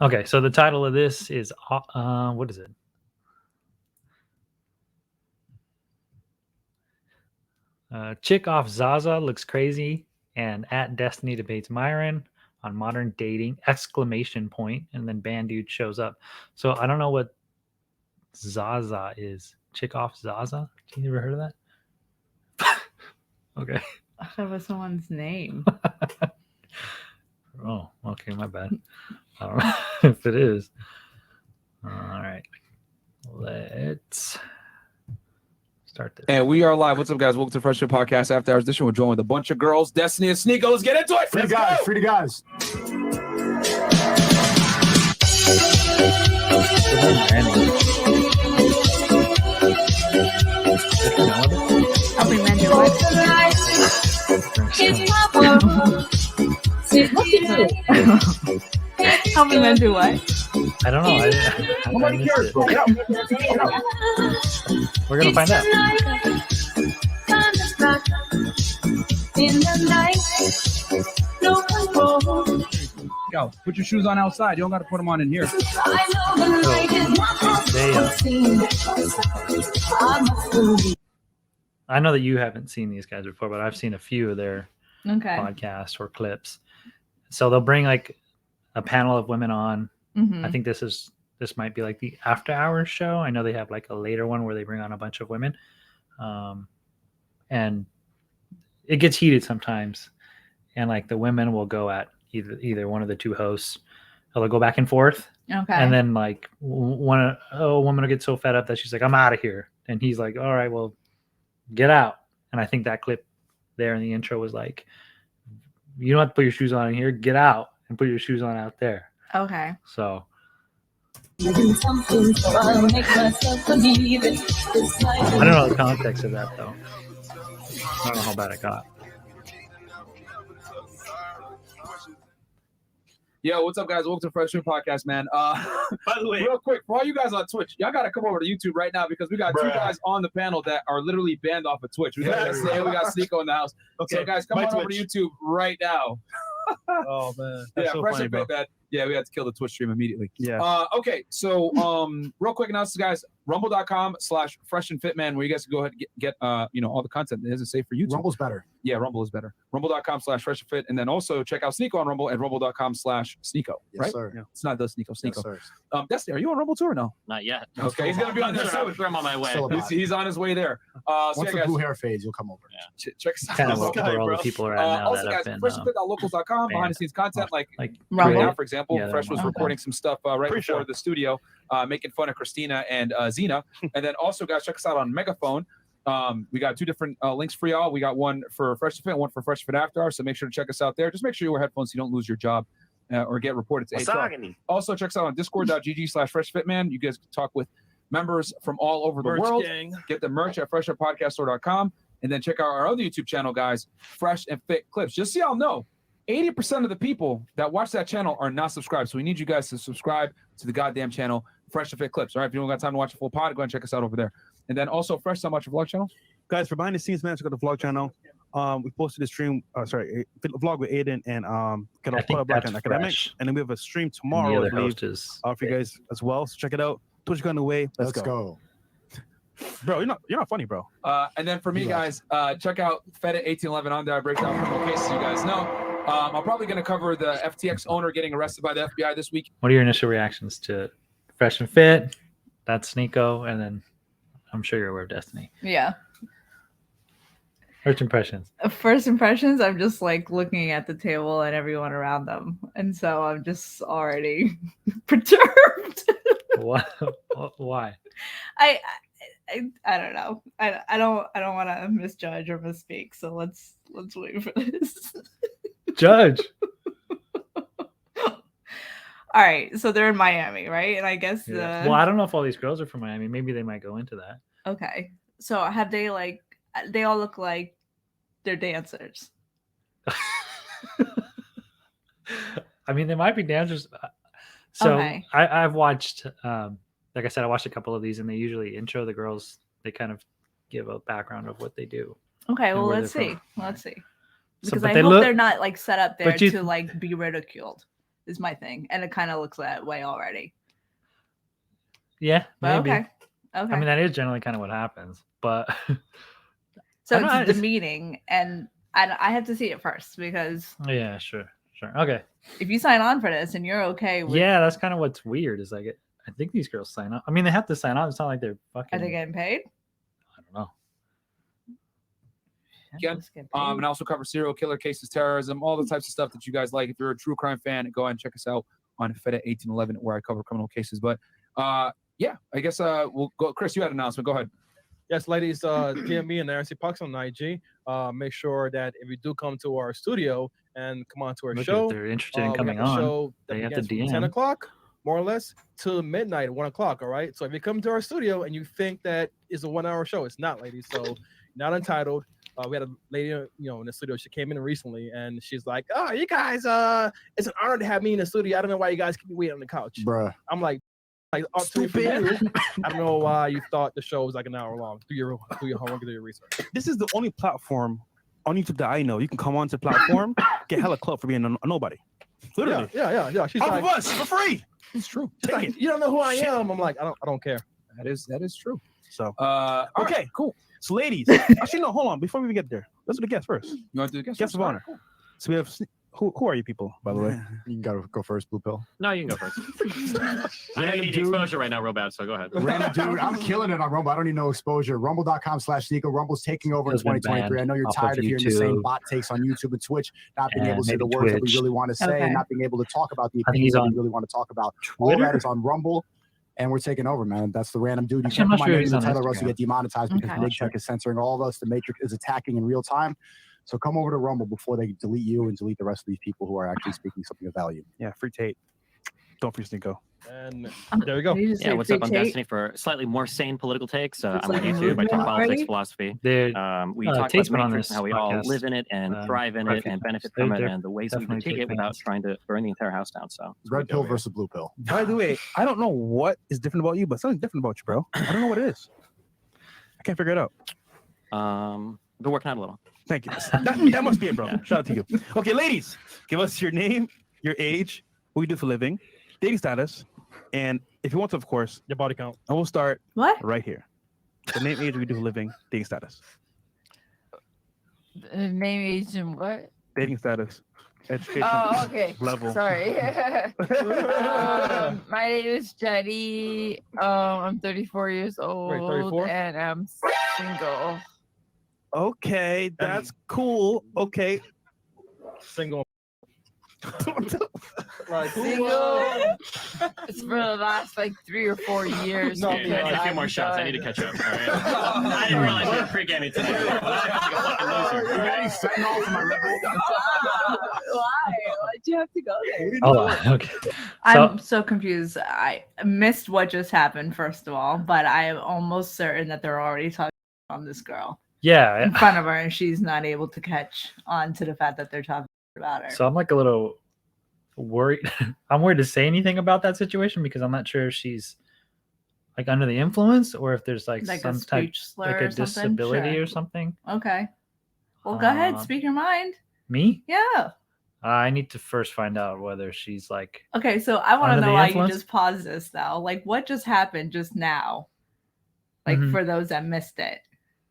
Okay, so the title of this is what is it? Chick off Zaza looks crazy, and at Destiny debates Myron on modern dating! Exclamation point, and then Band Dude shows up. So I don't know what Zaza is. Chick off Zaza? You ever heard of that? Okay. I thought it was someone's name. Oh, okay, my bad. I don't know if it is. All right, let's start this. And we are live. What's up, guys? Welcome to Fresh&Fit Podcast After Hours Edition. We're joined with a bunch of girls, Destiny and Sneako. Let's get into it. Free guys, free guys. Help me mend your life. Help me mend your what? I don't know. I missed it. We're gonna find out. Yo, put your shoes on outside. You don't got to put them on in here. I know that you haven't seen these guys before, but I've seen a few of their podcasts or clips. So they'll bring like a panel of women on. Mm-hmm. I think this might be like the after hours show. I know they have like a later one where they bring on a bunch of women, and it gets heated sometimes. And like the women will go at either one of the two hosts. They'll go back and forth. Okay. And then like a woman will get so fed up that she's like, "I'm out of here," and he's like, "All right, well, get out." And I think that clip there in the intro was like, "You don't have to put your shoes on in here. Get out and put your shoes on out there." Okay. So. I don't know the context of that though. I don't know how bad it got. Yo, what's up, guys? Welcome to the Fresh&Fit Podcast, man. By the way, real quick, for all you guys on Twitch, y'all got to come over to YouTube right now because we got two guys on the panel that are literally banned off of Twitch. We got Sneako in the house. Okay, so guys, come on over to YouTube right now. Oh man, that's so funny, bro. Yeah, we had to kill the Twitch stream immediately. Yeah. Okay, so real quick announcements, guys. Rumble.com/Fresh&Fit, man, where you guys can go ahead and get all the content that isn't safe for YouTube. Rumble's better. Yeah, Rumble is better. Rumble.com/Fresh&Fit, and then also check out Sneako on Rumble at Rumble.com/Sneako. Yes, right? Sir. Yeah. It's not the Sneako. Yes, sir. Destiny, are you on Rumble too or no? Not yet. Okay, he's gonna be on there soon. I'm on my way. He's on his way there. Once so the guys, blue hair fades, you'll come over. Yeah. Check us out. Kind of where all the people are at now also, that guys, have been Fresh&Fit.locals.com, behind the scenes content like like right Rumble. now, for example. Yeah, Fresh was recording some stuff right Pre-show. before the studio, making fun of Christina and Zena. And then also, guys, check us out on Megaphone. We got two different links for y'all. We got one for Fresh&Fit, one for Fresh&Fit After Hours. So make sure to check us out there. Just make sure you wear headphones so you don't lose your job or get reported to HR. Also, check us out on discord.gg/FreshFitMan. You guys can talk with members from all over the world. Gang. Get the merch at freshfitpodcaststore.com. And then check out our other YouTube channel, guys, Fresh and Fit Clips. Just so y'all know, 80% of the people that watch that channel are not subscribed. So we need you guys to subscribe to the goddamn channel, Fresh and Fit Clips. All right, if you don't got time to watch a full pod, go ahead and check us out over there. And then also, Fresh, how much your vlog channel? Guys, for behind the scenes, man, check out the vlog channel. We posted a stream, a vlog with Aiden and I think that's Academic. Fresh. And then we have a stream And the tomorrow, I other believe, host is for you guys as well. So check it out. Twitch got away. Let's go. Bro, you're not funny, bro. And then for me, guys, check out Fed at 1811 on there. I break down criminal cases, you guys know. I'm probably going to cover the FTX owner getting arrested by the FBI this week. What are your initial reactions to Fresh and Fit? That's Sneako, and then I'm sure you're aware of Destiny. Yeah. First impressions. First impressions, I'm just like looking at the table and everyone around them. And so I'm just already perturbed. Why? I don't know. I don't want to misjudge or misspeak. So let's wait for this. Judge. All right. So they're in Miami, right? And I guess Well, I don't know if all these girls are from Miami. Maybe they might go into that. Okay. So have they they all look like they're dancers? I mean, they might be dancers. So Okay. I've watched, like I said, I watched a couple of these, and they usually intro the girls. They kind of give a background of what they do. Okay. and Well, where let's they're see. from. Let's see. So, Because but I they hope look- they're not like set up there but you- to like be ridiculed. is my thing, and it kind of looks that way already. Yeah, But maybe. okay. Okay. I mean, that is generally kind of what happens, but so I don't know, it's demeaning, and I have to see it first because yeah, sure. Okay. if you sign on for this and you're okay with, Yeah, that's kind of what's weird. Is like, I think these girls sign up. I mean, they have to sign up. It's not like they're fucking. are they getting paid? I don't know. Again, Let's get and paid. also cover serial killer cases, terrorism, all the types of stuff that you guys like. If you're a true crime fan, go ahead and check us out on Fed at 1811, where I cover criminal cases. But yeah, I guess we'll go. Chris, you had an announcement. Go ahead. Yes, ladies, DM me and RC Pucks on IG. Make sure that if you do come to our studio and come on to our Look, show, if they're interested in we coming have the on, show that they have to begins from 10 DM. o'clock, more or less, to midnight, 1 o'clock. All right. So if you come to our studio and you think that is a 1 hour show, it's not, ladies. So not entitled. We had a lady, in the studio. She came in recently, and she's like, "Oh, you guys, it's an honor to have me in the studio. I don't know why you guys keep me waiting on the couch." Bruh. I'm like stupid. I don't know why you thought the show was like an hour long. Do your homework, do your research. This is the only platform on YouTube that I know. You can come onto the platform, get hella clout for being a nobody. Literally. Yeah. She's Off like, of us for free. It's true. she's like, you don't know who I am. I'm like, I don't care. That is true. So Okay, okay, cool. so ladies, actually no, hold on. Before we even get there, let's do the guest first. You want to do the guest? Guest of honor. So we have who are you people, by the way? You can go first, Blue Pill. No, you can go first. I need dude. exposure right now, real bad. So go ahead. Random dude, I'm killing it on Rumble. I don't need no exposure. Rumble.com/Sneako. Rumble's taking over in Has been 2023. I know you're banned tired off of of hearing the same YouTube. bot takes on YouTube and Twitch, not being able to say And the maybe words that we Twitch. really want to say, Okay. and not being able to talk about the I think he's opinions that we on really want to talk about. All that Twitter. is on Rumble, and we're taking over, man. That's the random dude. You Actually, I'm can't not come sure on he's the on title or else you Instagram. get demonetized because Okay. Big Tech is censoring all of us. The Matrix is attacking in real time. So come over to Rumble before they delete you and delete the rest of these people who are actually speaking something of value. Yeah, free Tate. Don't free Sneako. And there we go. Did you just Yeah, say what's up? I'm free Tate? Destiny for slightly more sane political takes. It's I'm on like a YouTube. I movement talk politics, already? philosophy. They're We Tate's talk about been the on Matrix, this how we all podcast, live in it and thrive in quite a it few and benefit times. from it, They're and the ways we can definitely take Tate it without fans. trying to burn the entire house down. So Red pill versus blue pill. By the way, I don't know what is different about you, but something's different about you, bro. I don't know what it is. I can't figure it out. been working out a little. Thank you. That must be it, bro. Shout out to you. Okay, ladies, give us your name, your age, what you do for a living, dating status, and if you want to, of course, Your body count. and we'll start What? right here. The name, age, what you do for a living, dating status. Name, age, and what? Dating status, education, Oh, okay. level. Sorry. My name is Jenny. I'm 34 years old. 34? And I'm single. Okay, that's cool. Okay. Single. Like Single. It's for the last like 3 or 4 years. No, I need a few more shots. I need to catch up. All right. I didn't realize you were pre-gaming today. Hey, setting off my Red Bull. Why? Why'd you have to go there? Oh, okay. I'm so confused. I missed what just happened, first of all, but I am almost certain that they're already talking on this girl Yeah. in front of her, and she's not able to catch on to the fact that they're talking about her. So I'm like a little worried. I'm worried to say anything about that situation because I'm not sure if she's like under the influence or if there's like Like a some type speech slur like or a something? disability Sure. or something. Okay. Well, go ahead. Uh, Speak your mind. Me? Yeah. I need to first find out whether she's like Okay, so I want to Under know the why influence? you just paused this now. Like, what just happened just now? Like, Mhm. for those that missed it,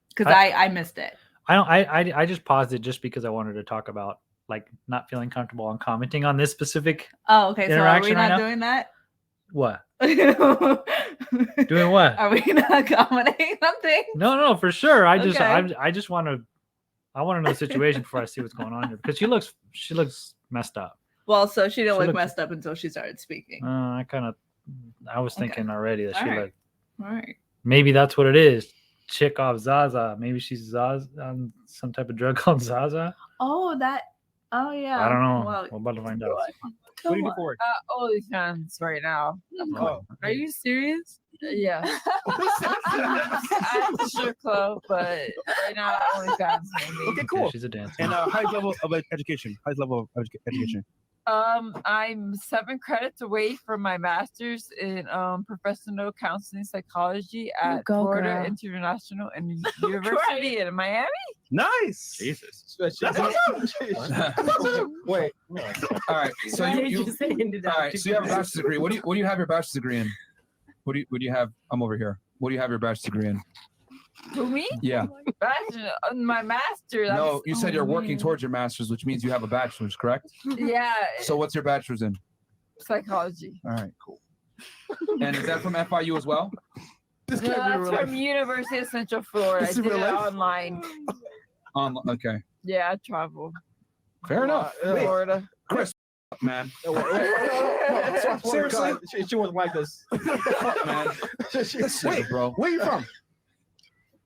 because I- I missed it. I don't I just paused it just because I wanted to talk about like not feeling comfortable on commenting on this specific Oh, okay. So are we Interaction right not now? doing that? what? Doing Doing what? Are we not commenting on things? No, for sure. I just Okay. I just want to know the situation before I see what's going on here because she looks messed up. Well, so she didn't She look looked- messed up until she started speaking. I was Okay. thinking already that she Alright. looked All right. maybe that's what it is. Chick off Zaza. Maybe she's Zaza on some type of drug called Zaza. Oh, that. Oh, yeah. I don't know. Well, We're about to find out. what do you do for work? OnlyFans right now. Oh. Are you serious? Yeah. I'm a strip club, but right now OnlyFans mainly. Okay, Yeah, cool. she's a dancer. And highest level of education. Highest level of education. I'm 7 credits away from my master's in professional counseling psychology at Go, Florida girl. International and University in Miami. Nice. Jesus. Wait. All right. So Why did you say ended up all right. So you have a bachelor's degree. What do you have your bachelor's degree in? What do you have? I'm over here. What do you have your bachelor's degree in? Who, me? Yeah. Bachelor, my master. No, you said you're working man. towards your master's, which means you have a bachelor's, correct? Yeah, So what's your bachelor's in? psychology. All right, cool. And is that from FIU as well? No, that's from University of Central Florida. I This is did it real life? online. Okay. Yeah, I travel. Fair enough. Florida. Chris, man. Seriously, she wasn't like this. Man. Wait, bro. Where you from?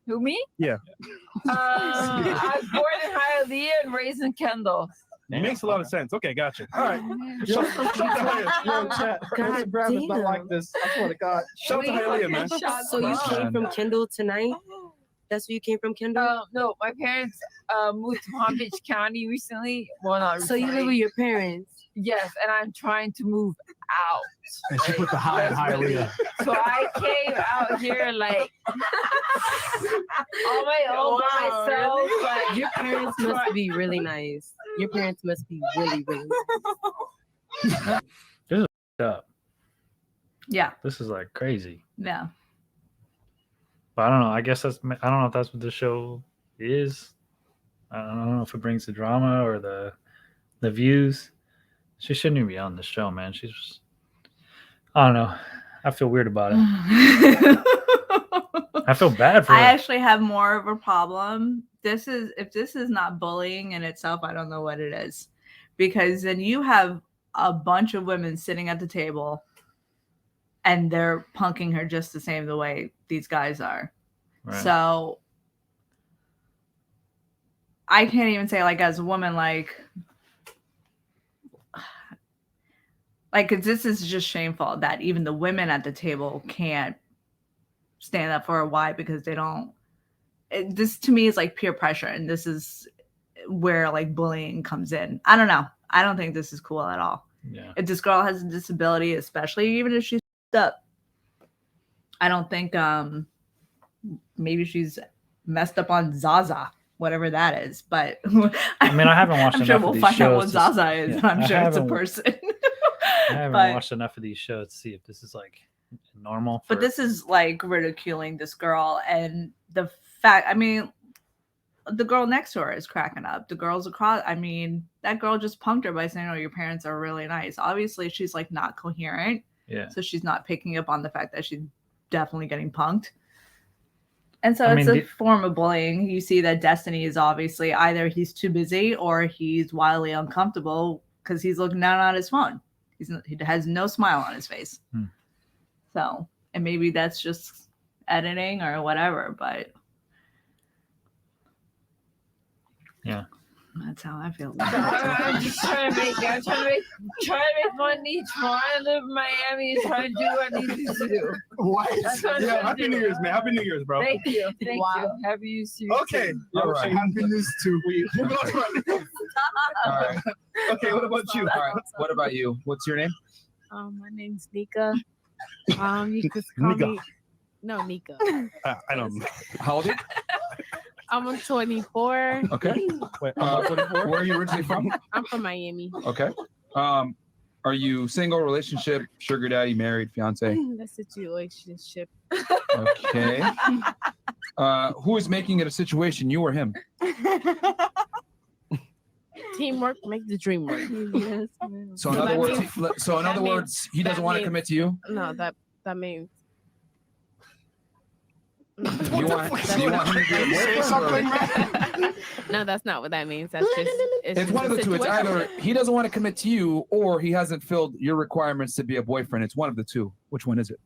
Who, me? Yeah. I was born in Hialeah and raised in Kendall. Makes a lot of sense. Okay, gotcha. All right. Yo, in chat. Her God Instagram is not damn. like this. I swear to God. Shout out to Hialeah, man. So you came from Kendall tonight? That's where you came from, Kendall? No, my parents moved to Palm Beach County recently. Well, not So you recently. live with your parents? Yes, and I'm trying to move out. And she put the high in Hialeah. So I came out here like on my own by myself. Like, Your parents must be really nice. Your parents must be really, really nice. Up. Yeah. This is like crazy. Yeah. But I don't know. I guess I don't know if that's what the show is. I don't know if it brings the drama or the views. She shouldn't even be on the show, man. She's just, I don't know. I feel weird about it. I feel bad for I her. actually have more of a problem. If this is not bullying in itself, I don't know what it is. Because then you have a bunch of women sitting at the table and they're punking her just the same the way these guys are. Right. So I can't even say, like, as a woman, like 'cause this is just shameful that even the women at the table can't stand up for her. Why? Because they don't. This to me is like peer pressure, and this is where like bullying comes in. I don't know. I don't think this is cool at all. Yeah. If this girl has a disability, especially even if she's up, I don't think maybe she's messed up on Zaza, whatever that is. But I mean, I haven't watched I'm enough sure of we'll these find out what shows. Zaza is, Yeah, and I'm I sure it's a haven't- person. I haven't But- watched enough of these shows to see if this is like normal. But this is like ridiculing this girl, and the fact, I mean, the girl next to her is cracking up. The girls across, I mean, that girl just punked her by saying, "Oh, your parents are really nice." Obviously, she's like not coherent, yeah. so she's not picking up on the fact that she's definitely getting punked. And so I it's mean, a form of bullying. You see that Destiny is obviously either he's too busy or he's wildly uncomfortable because he's looking down at his phone. He has no smile on his face. So, and maybe that's just editing or whatever, but Yeah. that's how I feel. I'm just trying to make money, trying to live in Miami, trying to do what I need to do. What? That's what I'm Yeah, trying to Happy do. New Year's, man. Happy New Year's, bro. Thank you. Thank Wow. you. Happy New Year's. Okay. All right. Happiness to All right. Okay, what about you? All right. What about you? What's your name? My name's Nika. You can just call Nika. me. No, Nika. I don't know. How old are you? I'm 24. Okay. Wait, Where are you originally from? I'm from Miami. Okay. Are you single, relationship, sugar daddy, married, fiance? That's a situationship. Okay. Who is making it a situation, you or him? Teamwork make the dream work. Yes. So in So other that words, means- so in that other means- words, he doesn't that want to means- commit to you. No, that means. You want him to be a boyfriend, or- No, that's not what that means. That's just. It's just one of a the two. It's situation. either he doesn't want to commit to you, or he hasn't filled your requirements to be a boyfriend. It's one of the two. Which one is it?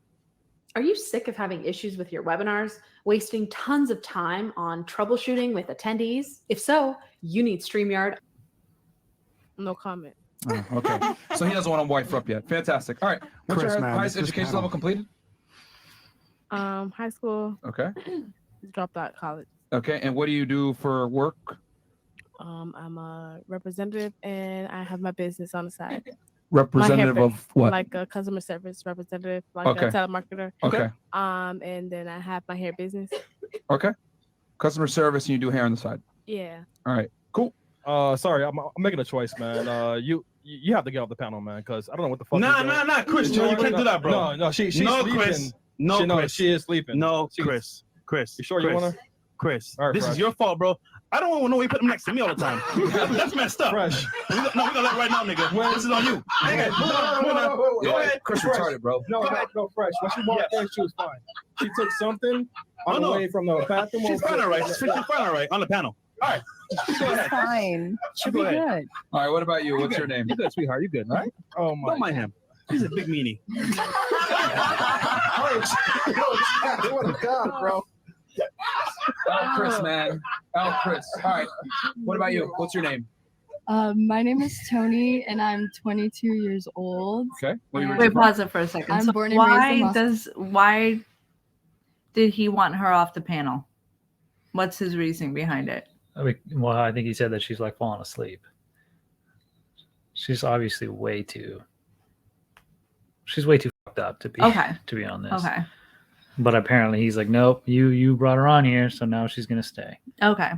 Are you sick of having issues with your webinars, wasting tons of time on troubleshooting with attendees? If so, you need StreamYard. No comment. Oh, okay. So he doesn't want to wife up yet. Fantastic. All right. What's Chris, your man, highest this education panel. level completed? High school, Okay. dropped out of college. Okay. And what do you do for work? I'm a representative, and I have my business on the side. Representative of what? Like a customer service representative, like Okay. a telemarketer. Okay. And then I have my hair business. Okay. Customer service, and you do hair on the side. Yeah. All right. Cool. Sorry, I'm making a choice, man. You have to get off the panel, man, because I don't know what the fuck. Nah, Chris, you can't do that, bro. No, she's no, sleeping. Chris. No, Chris. She is sleeping. No, Chris. You sure you wanna? Chris, All right, this Fresh. is your fault, bro. I don't want to know why you put him next to me all the time. That's messed up. Fresh. We gonna let right now, nigga. This is on you. Go ahead. Chris retarded, bro. No, Fresh. When she walked in, she was fine. She took something on the way from the bathroom. She's fine, all right. She's fine, all right. On the panel. All right. She's fine. She'll be Go good. ahead. All right. What about you? What's your name? You good, sweetheart. You good, all right? Oh my. Don't mind him. He's a big meanie. What a god, bro. Chris, man. Chris. All right. What about you? What's your name? My name is Tony, and I'm 22 years old. Okay. Wait, pause it for a second. I'm So born and raised in why did he want her off the panel? What's his reasoning behind it? Well, I think he said that she's like falling asleep. She's obviously way too fucked up to be on this. Okay. But apparently he's like, nope, you brought her on here, so now she's gonna stay. Okay.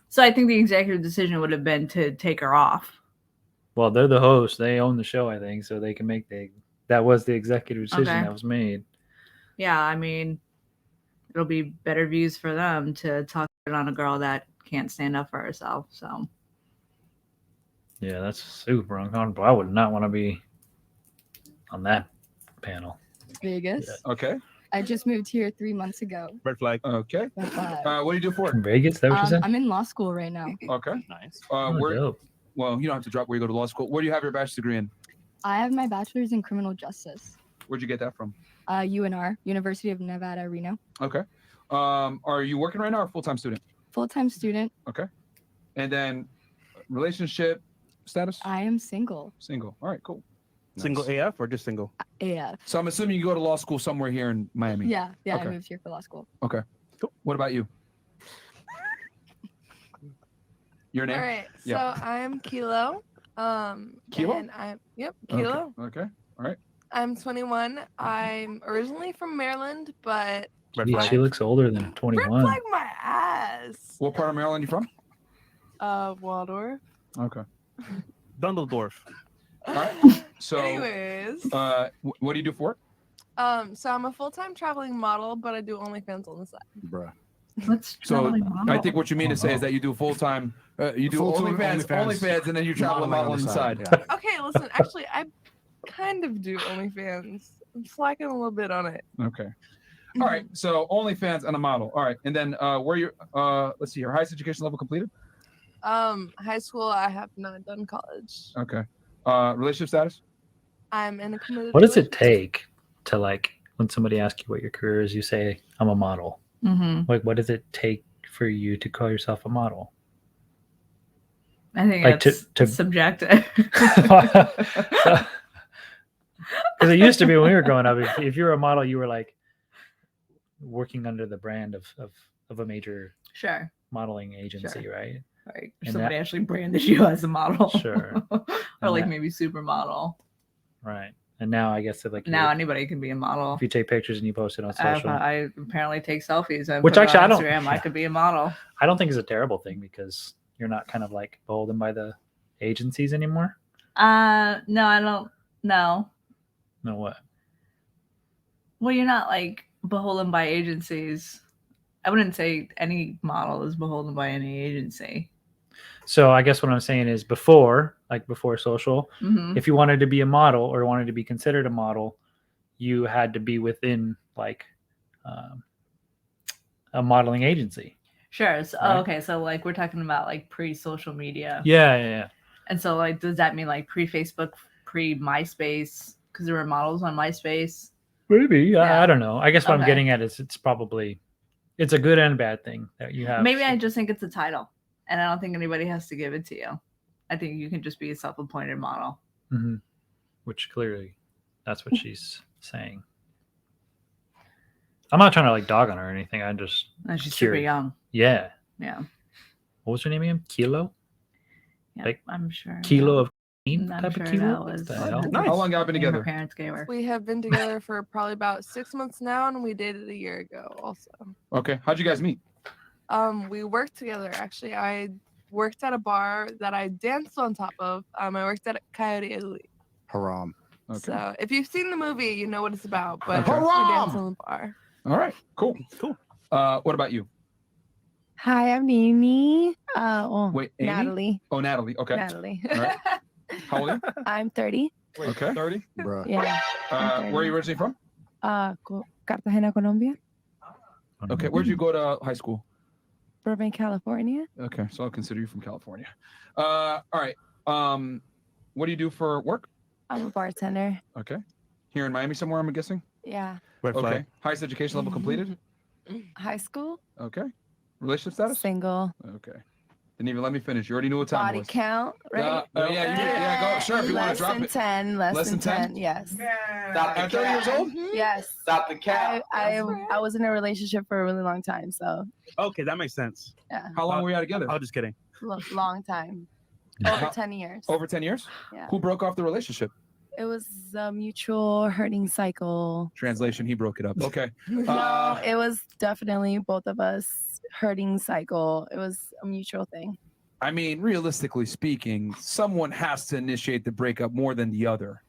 So I think the executive decision would have been to take her off. Well, they're the host. They own the show, I think, so they can make that was the executive decision that was made. Yeah, I mean, it'll be better views for them to talk on a girl that can't stand up for herself. So yeah, that's super uncomfortable. I would not want to be on that panel. Vegas. Yeah. Okay. I just moved here 3 months ago. Red flag. Okay. Red flag. What do you do for it? In Vegas? That what you said? I'm in law school right now. Okay. Nice. Well, you don't have to drop where you go to law school. Where do you have your bachelor's degree in? I have my bachelor's in criminal justice. Where'd you get that from? UNR, University of Nevada, Reno. Okay. Are you working right now or full-time student? Full-time student. Okay. And then relationship status? I am single. Single. All right, cool. Single AF or just single? AF. So I'm assuming you go to law school somewhere here in Miami. Yeah, Okay. I moved here for law school. Okay. Cool. What about you? Your name? All right. Yeah. So I'm Kilo. Kilo? And Kilo. Okay. All right. I'm 21. I'm originally from Maryland, but Gee, she looks older than 21. like my ass. What part of Maryland are you from? Waldorf. Okay. Dundledorf. All right. So, Anyways. What do you do for work? So I'm a full-time traveling model, but I do OnlyFans on the side. Bruh. What's So I think what you mean to say is that you do full-time, you do Full-time OnlyFans, and then you travel and model on the side. Okay, listen. Actually, I kind of do OnlyFans. I'm slacking a little bit on it. Okay. All right. So OnlyFans and a model. All right. And then where you let's see, your highest education level completed? High school. I have not done college. Okay. Relationship status? I'm in a committed. What does it take to, like, when somebody asks you what your career is, you say, I'm a model? Mhm. Like, what does it take for you to call yourself a model? I think Like, it's to subjective. Because it used to be when we were growing up, if you were a model, you were like working under the brand of a major Sure. modeling agency, right? Right. And Somebody that- actually branded you as a model. Sure. Or And like that- maybe supermodel. Right. And now I guess that, like, Now anybody can be a model. if you take pictures and you post it on If social, I apparently take selfies and Which put it actually on I don't- Instagram, I could be a model. I don't think is a terrible thing because you're not kind of like beholden by the agencies anymore. No, I don't know. No, what? Well, you're not like beholden by agencies. I wouldn't say any model is beholden by any agency. So I guess what I'm saying is before social, Mhm. if you wanted to be a model or wanted to be considered a model, you had to be within like a modeling agency. Sure. So, Right. okay. So like we're talking about like pre-social media. Yeah. And so like, does that mean like pre-Facebook, pre-MySpace? Because there were models on MySpace. Maybe. Yeah. I don't know. I guess what I'm Okay. getting at is it's a good and bad thing that you have. Maybe I just think it's a title, and I don't think anybody has to give it to you. I think you can just be a self-appointed model. Mm-hmm. Which clearly, that's what she's saying. I'm not trying to like dog on her or anything. I'm just And she's super curious. young. Yeah. Yeah. what was her name again? Kilo? Yeah, Like I'm sure. kilo of I'm type sure of kilo? that What was the hell? Nice. How long y'all been the name her together? parents gave her. We have been together for probably about 6 months now, and we dated a year ago also. Okay. How'd you guys meet? We worked together actually. I worked at a bar that I danced on top of. I worked at Coyote Italy. Haram. Okay. So if you've seen the movie, you know what it's about. But Okay. we danced on the bar. All right. Cool. Cool. What about you? Hi, I'm Nini. Wait, Amy? Natalie. Oh, Natalie. Okay. Natalie. All right. How old are you? I'm 30. Okay. 30? Bruh. Yeah. Where are you originally from? Cartagena, Colombia. Okay. Where'd you go to high school? Burbank, California. Okay. So I'll consider you from California. All right. What do you do for work? I'm a bartender. Okay. Here in Miami somewhere, I'm guessing? Yeah. Red Okay. flag. Highest education level completed? High school. Okay. Relationship status? Single. Okay. Didn't even let me finish. You already knew what time it Body was. count, right? Yeah, you did. Yeah, go. Sure, if you want to drop it. Less than 10. Less than 10. Yes. At 30 years old? Yes. Stop the cap. I was in a relationship for a really long time, so Okay, that makes sense. yeah, How long were you together? I was just kidding. long time. Over 10 years. Over 10 years? Yeah. Who broke off the relationship? It was a mutual hurting cycle. Translation, he broke it up. Okay. No, it was definitely both of us hurting cycle. It was a mutual thing. I mean, realistically speaking, someone has to initiate the breakup more than the other.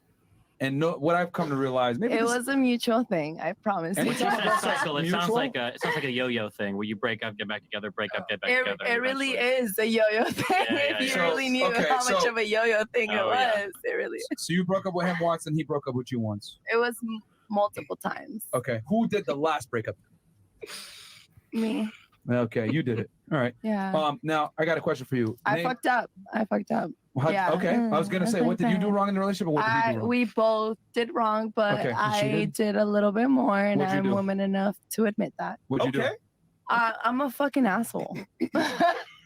And what I've come to realize, maybe It was a mutual thing. I promise. And you. it's It's a cycle. It sounds Mutual? like a yo-yo thing where you break up, get back together, break up, get back together. It really is a yo-yo thing. yeah, If you yeah. really knew Okay, how much so- of a yo-yo thing it Oh, was, yeah. it really So you broke up with him once and he broke up with you once. it was multiple times. Okay. Who did the last breakup? Me. Okay, you did it. All right. Yeah. Now I got a question for you. I fucked up. Yeah. Okay. I was gonna say, what did you do wrong in the relationship, or what did he do wrong? We both did wrong, but Okay, you I cheated? did a little bit more, and What'd you I'm do? woman enough to admit that. What'd you do? I'm a fucking asshole. Can And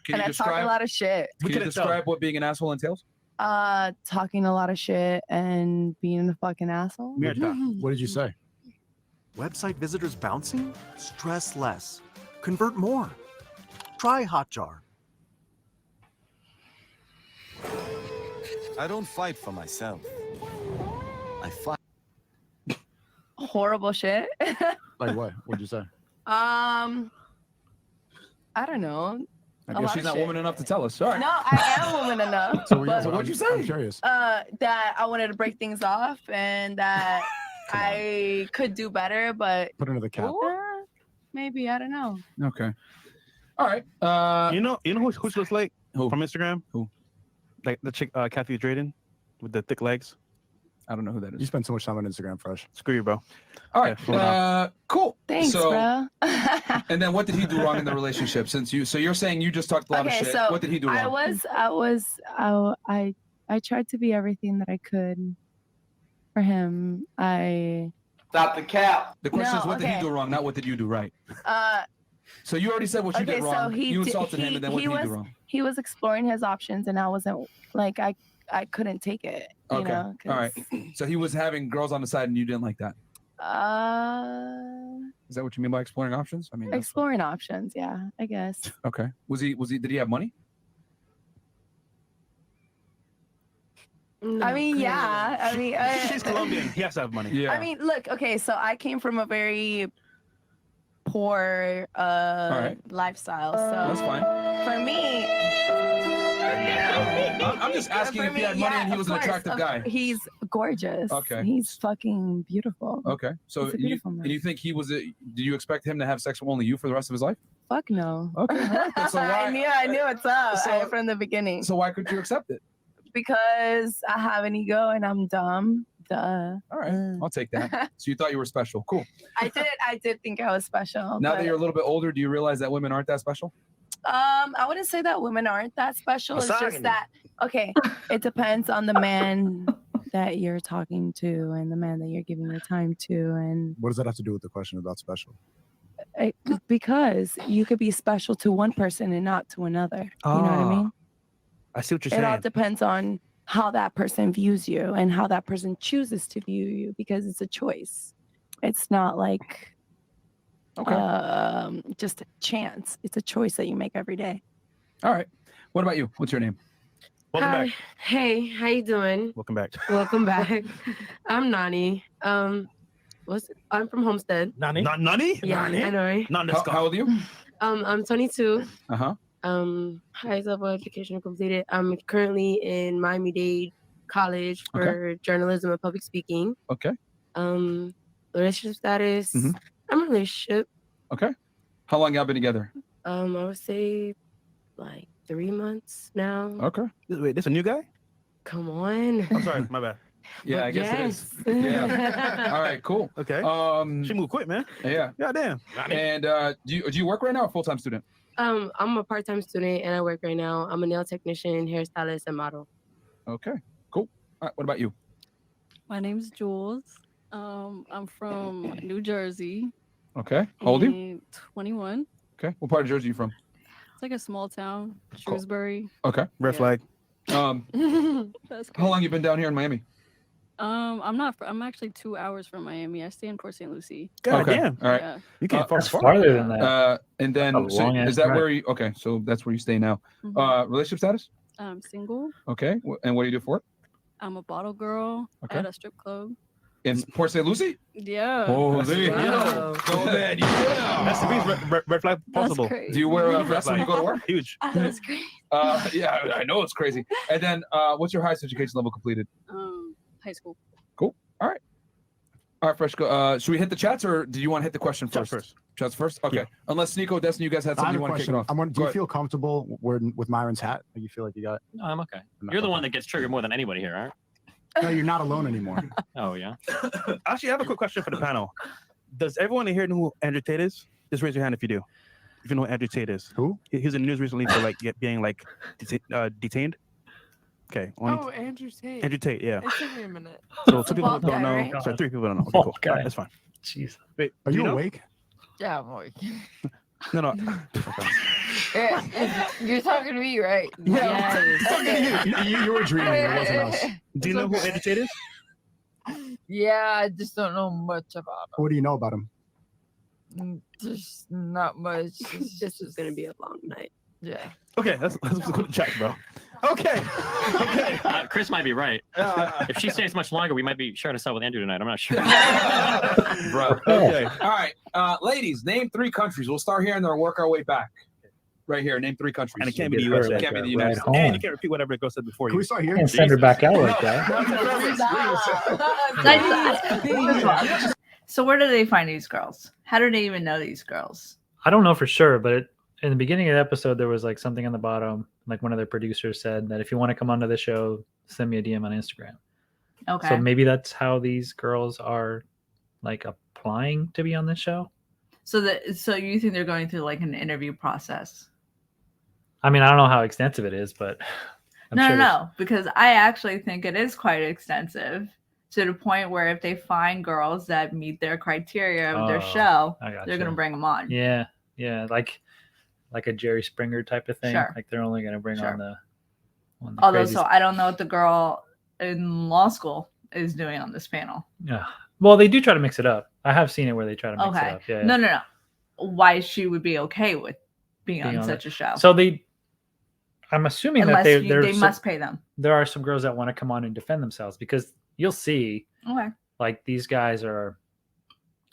you I talk describe? a lot of shit. Can you describe what being an asshole entails? Talking a lot of shit and being a fucking asshole. What did you say? Website visitors bouncing? Stress less. Convert more. Try Hotjar. I don't fight for myself. I fight. Horrible shit. Like what? What'd you say? I don't know. I A guess lot she's of not shit. woman enough to tell us. Sorry. No, I am woman enough. So, but, what'd you say? I'm curious. that I wanted to break things off and that I could do better, but Put under the cap. maybe I don't know. Okay. All right. You know who's just like Who? from Instagram? Who? Like the chick Kathy Drayden with the thick legs. I don't know who that is. You spend so much time on Instagram, Fresh. Screw you, bro. All right. moving on. Cool. Thanks, so, bro. And then what did he do wrong in the relationship? So you're saying you just talked a lot of shit. What did he do wrong? I tried to be everything that I could for him. Stop the cap. The question No, is, what did he okay. do wrong? Not what did you do right? uh So you already said what you did wrong. You insulted him, and then what did he do wrong? He was exploring his options, and I wasn't like I couldn't take it. You Okay. know, All right. So he was having girls on the side, and you didn't like that. Is that what you mean by exploring options? I mean, that's- exploring options. Yeah, I guess. okay. Was he? Did he have money? I mean, yeah. I mean, She's Colombian. He has to have money. Yeah. I mean, look. Okay, so I came from a very poor lifestyle. So That's fine. for me, I'm just asking if he had money and he was an attractive guy. He's gorgeous. Okay. He's fucking beautiful. Okay. So He's a you, beautiful man. and you think he was? Did you expect him to have sex with only you for the rest of his life? Fuck no. Okay. all right, then. So why? I knew what's up So- from the beginning. So why couldn't you accept it? Because I have an ego and I'm dumb. Duh. All right, I'll take that. So you thought you were special. Cool. I did think I was special. Now but, that you're a little bit older, do you realize that women aren't that special? I wouldn't say that women aren't that special. It's Misogyny. just that it depends on the man that you're talking to and the man that you're giving your time to, and What does that have to do with the question about special? because you could be special to one person and not to another. You know what I mean? I see what you're It all saying. depends on how that person views you and how that person chooses to view you, because it's a choice. It's not like just a chance. It's a choice that you make every day. All right. What about you? What's your name? Welcome Hi. back. Hey, how you doing? Welcome back. Welcome back. I'm Nani. I'm from Homestead. Nani? Not Nani? Yeah, Nani? I know, right? Not How old are you? I'm 22. Uh-huh. Highest level education completed. I'm currently in Miami-Dade College for journalism and public speaking. Okay. Relationship status. I'm in a relationship. Okay. How long y'all been together? I would say like 3 months now. Okay. Wait, this a new guy? Come on. I'm sorry, my bad. Yeah, I guess it is. Yeah. All right, cool. Okay. She moved quick, man. Yeah. Goddamn. And do you work right now or full-time student? I'm a part-time student and I work right now. I'm a nail technician, hairstylist, and model. Okay, cool. All right, what about you? My name's Jules. I'm from New Jersey. Okay. How old are you? and 21. Okay. What part of Jersey are you from? It's like a small town, Shrewsbury. Okay. Red flag. That's How long you been down here in Miami? I'm actually 2 hours from Miami. I stay in Port St. Lucie. God Okay. damn. All right. Yeah. You can't fall That's far. farther than that. And then A so long is ass that drive. where you? Okay, so that's where you stay now. Relationship status? I'm single. Okay. And what do you do for work? I'm a bottle girl Okay. at a strip club. In Port St. Lucie? Yeah. Oh, there you go. Go ahead. Yeah. That's the biggest red flag possible. crazy. Do you wear a vest when you go to work? Huge. That's great. Yeah, I know it's crazy. And then, what's your highest education level completed? High school. Cool. All right. All right, Fresh. Go. Should we hit the chats or do you want to hit the question first? Chats first. Chats first. Okay. Yeah. Unless Sneako, Destiny, you guys had I something have you a want to kick it question. off. Do you feel comfortable with Myron's hat? Or you feel like you got? No, I'm okay. You're the one that gets triggered more than anybody here, right? No, you're not alone anymore. Oh yeah. Actually, I have a quick question for the panel. Does everyone in here know who Andrew Tate is? Just raise your hand if you do. If you know who Andrew Tate is. Who? He was in the news recently for like being like detained. Okay. Oh, Andrew Tate. Andrew Tate, yeah. It took me a minute. So two people Bald don't guy, know. right? Sorry, 3 people don't know. Okay, Bald cool. guy. That's fine. Jeez. Wait, Are do you know? awake? Yeah, I'm awake. No. You're talking to me, right? Yeah. You were dreaming. It wasn't us. Do you know who Andrew Tate is? Yeah, I just don't know much about What do you know about him? him. Just not much. This is gonna be a long night. Yeah. Okay, let's go to chat, bro. Okay. Chris might be right. If she stays much longer, we might be sharing a cell with Andrew tonight. I'm not sure. Bro. Okay. All right. Ladies, name 3 countries. We'll start here and then work our way back. Right here. Name 3 countries. And it can't be the Get her USA. like Can't be a the United ride States. home. And you can't repeat whatever the girl said before Can you. we start here? Can't send her back out like that. So where do they find these girls? How do they even know these girls? I don't know for sure, but in the beginning of the episode, there was like something on the bottom, like one of their producers said that if you want to come onto the show, send me a DM on Instagram. Okay. So maybe that's how these girls are like applying to be on this show. So you think they're going through like an interview process? I mean, I don't know how extensive it is, but I'm sure there's- No, because I actually think it is quite extensive to the point where if they find girls that meet their criteria of their Oh, show, I gotcha. they're going to bring them on. Yeah, like a Jerry Springer type of thing. Sure. Like they're only going to bring Sure. on the Although, crazy so I don't know what the girl in law school is doing on this panel. Yeah. Well, they do try to mix it up. I have seen it where they try to mix Okay. it up. Yeah. No. Why she would be okay with being on Being on such a show? So I'm assuming Unless that they must pay them. There are some girls that want to come on and defend themselves because you'll see Okay. like these guys are.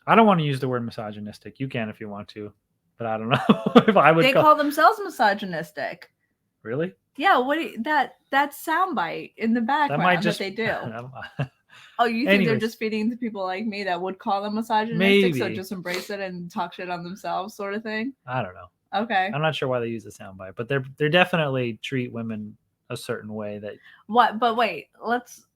I don't want to use the word misogynistic. You can if you want to, but I don't know if I would. They call themselves misogynistic. Really? Yeah. That soundbite in the background that they do. Oh, you think they're Anyways. just feeding to people like me that would call them misogynistic? So Maybe. just embrace it and talk shit on themselves, sort of thing. I don't know. Okay. I'm not sure why they use the soundbite, but they're definitely treat women a certain way that What? But wait, let's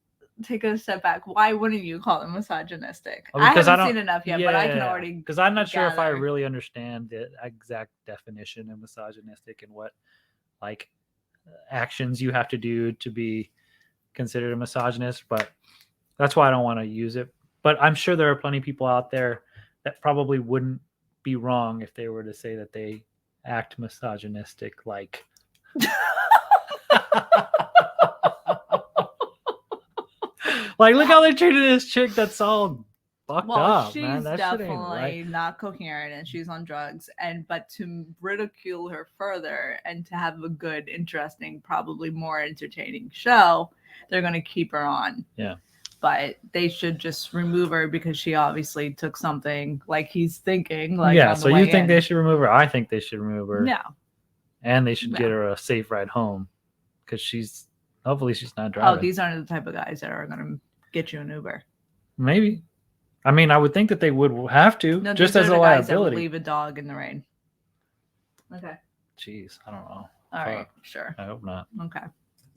take a step back. Why wouldn't you call them misogynistic? Well, I because haven't don't- seen enough yet, but I can already. because I'm not sure if I gather. really understand the exact definition of misogynistic and what like actions you have to do to be considered a misogynist, but that's why I don't want to use it. But I'm sure there are plenty of people out there that probably wouldn't be wrong if they were to say that they act misogynistic, like like look how they treated this chick that's all fucked Well, up, she's man. That shit ain't definitely right. not coherent and she's on drugs. But to ridicule her further and to have a good, interesting, probably more entertaining show, they're going to keep her on. Yeah. But they should just remove her because she obviously took something like he's thinking. Like Yeah. on the So way you think in. they should remove her? I think they should remove her. No. And they should No. get her a safe ride home because hopefully she's not Oh, driving. these aren't the type of guys that are going to get you an Uber. Maybe. I mean, I would think that they would have to, No, just these as are a the guys that would liability. leave a dog in the rain. Okay. Jeez, I don't know. All right. Fuck. Sure. I hope not. Okay.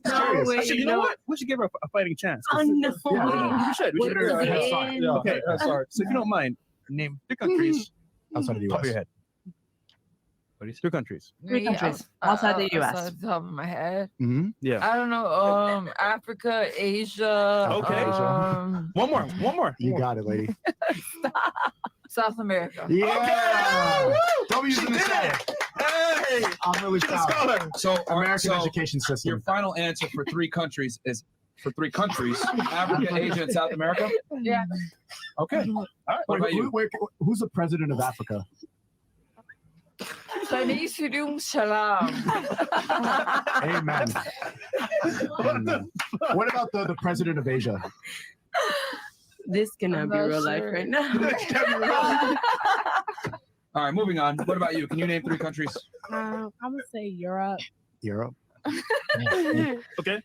Actually, you know what? We should give her a fighting chance. Oh, no. Yeah, we should. We should. What is Yeah, it? sorry. Yeah, okay, sorry. So if you don't mind, name 3 countries outside of the top of US. your head. What do you say? 3 countries. 3 countries outside the US. Outside the top of my head. Mm-hmm. Yeah. I don't know. Africa, Asia. Okay. One more. You got it, lady. South America. Yeah. W's in the chat. Hey, I'm really proud. So American education system. Your final answer for 3 countries is for 3 countries: Africa, Asia, and South America. Yeah. Okay. All right. What about you? Who's the president of Africa? Salam Salam. Amen. What about the president of Asia? This cannot be real life right now. All right, moving on. What about you? Can you name 3 countries? I would say Europe. Europe. Okay.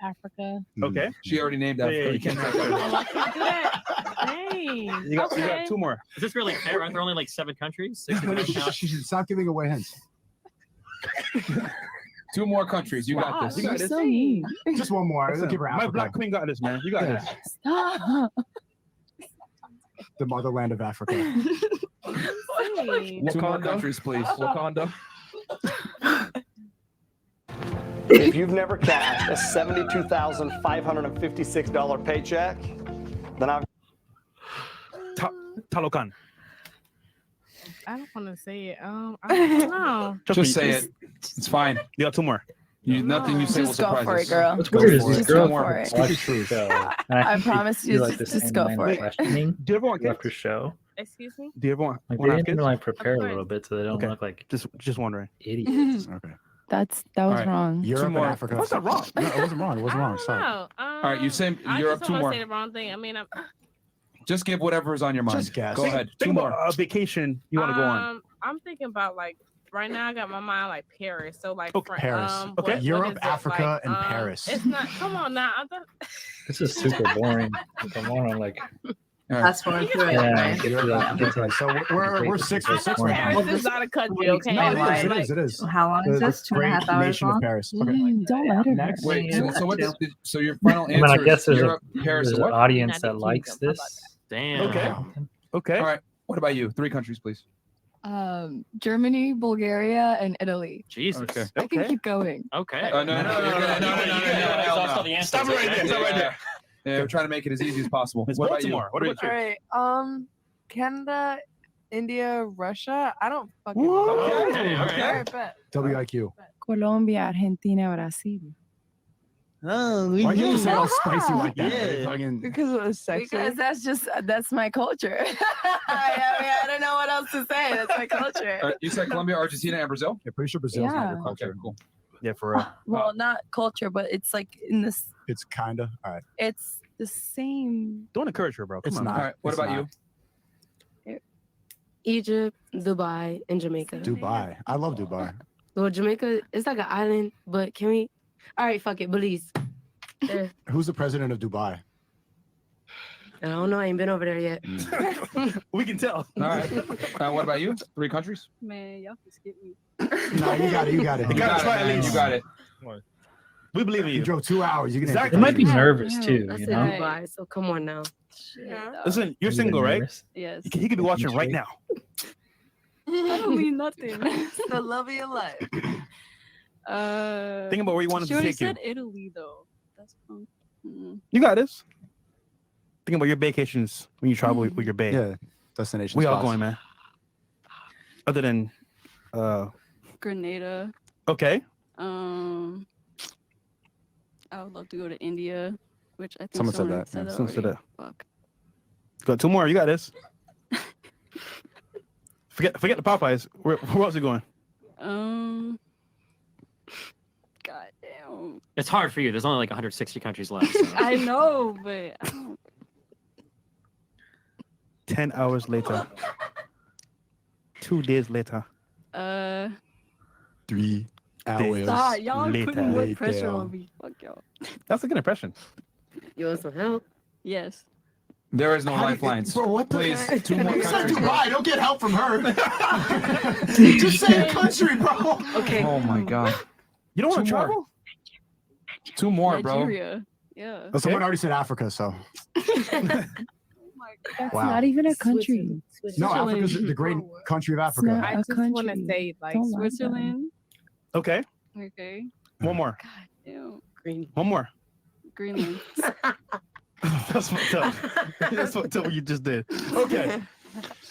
Africa. Okay. She already named Africa. Yeah, You can't have Oh, that. I can't do that. Dang. You got 2 more. Is this really fair? Aren't there only like 7 countries? 6 if we don't count? Stop giving away hints. 2 more countries. You got this. You got this. So mean. Just one more. Let's give her My Africa. black queen got this, man. You got this. Stop. The motherland of Africa. Dang. 2 more countries, please. Wakanda. If you've never cashed a $72,556 paycheck, then I've Talokan. I don't want to say it. I don't know. Just say it. It's fine. You got 2 more. Nothing you say will Just go surprise for us. it, girl. What's weird is Just these go girls for it. watch the show. And I think they promise you, do, like, just this go online for it. questioning Do you ever want after kids? show. Excuse me? Do you ever want Like to they have need to kids? like prepare a course. little bit so they don't Okay. look like Just wondering. idiots. Okay. That All was right. wrong. Europe and more. Africa. What's that wrong? No, it wasn't wrong. It wasn't wrong. Sorry. No. All right, you say I Europe. just 2 don't more. want to say the wrong thing. I mean, Just give whatever's on your mind. Just guess. Go ahead. 2 Think more. about a vacation you want to go on. I'm thinking about like right now. I got my mind like Paris. So like Okay. Paris. Okay. what Europe, is it? Africa, Like, and Paris. It's not. Come on now. I thought, This is super boring. Like, I want to like All right. That's going through it. yeah, Right? get to, like, get to, like, So we're 6 for 6 right now. Paris is not a country. Okay. No, it Like, is. It is. It is. How long is The this? 2.5 hours nation of long? Paris. Okay. Don't let her. Next. Wait. Yeah. So your final I mean, I answer guess is there's, Europe, Paris, there's and an what? audience that United likes Kingdom. How about this. Damn. Okay. Okay. All right. What about you? 3 countries, please. Germany, Bulgaria, and Italy. Jesus. Okay. I can keep going. Okay. No. You're gonna, no. Exhaust all the answers, Stop right okay? there. Stop right there. Yeah, we're trying to make it as easy as possible. It's What about you? Baltimore. What about All you? right. Canada, India, Russia. I don't fucking Whoa. know. Okay, all right. All right, bet. WIQ. Colombia, Argentina, Brazil. Oh, Why you say all spicy like that? Yeah. Fucking- Because it was sexy. Because that's my culture. I don't know what else to say. That's my culture. You said Colombia, Argentina, and Brazil? Yeah, pretty sure Brazil's not your Yeah. culture. Okay, cool. Yeah, for real. Well, not culture, but it's like in this. It's kinda. All right. It's the same. Don't encourage her, bro. Come It's on. not. All right. What It's about not. you? Egypt, Dubai, and Jamaica. Dubai. I love Dubai. Well, Jamaica is like an island, but can we? All right, fuck it, Belize. There. Who's the president of Dubai? I don't know. I ain't been over there yet. We can tell. All right. What about you? 3 countries? Man, y'all can skip me. No, you got it. You got it. You gotta try at man. least. You got it. We believe in You you. drove 2 hours. You can Exactly. They might be nervous Yeah, too, I you said know. Dubai, so come on now. Yeah. Listen, you're You single, get right? nervous? Yes. He could be watching right now. I don't mean nothing. The love of your life. Think about where you wanted She to already take you. said Italy though. That's You got this. Think about your vacations when you travel with your babe. Yeah, destination. We all spots. going, man. Other than, Grenada. okay. I would love to go to India, which I think Someone said that, said yeah. Someone said already. that. Fuck. Got 2 more. You got this. Forget the Popeyes. Where else are you going? God damn. It's hard for you. There's only like 160 countries left. So. I know, but I don't. 10 hours later. 2 days later. 3 hours Stop, y'all later. putting more pressure on me. Fuck y'all. That's a good impression. You want some help? Yes. There is no How do you- lifelines. Bro, what the Please, heck? 2 more You said countries. Dubai. Don't get help from her. Just say a country, bro. Okay. Oh my god. You don't want 2 to more. travel? 2 more, bro. Nigeria. Yeah. Well, someone already said Africa, so. That's Wow. not even a country. No, Africa's the great country of Africa. not I a just want to country. say like Don't lie about it. Switzerland. Okay. Okay. One more. Ew. Green. One more. Greenland. That's fucked up. That's fucked up what you just did. Okay.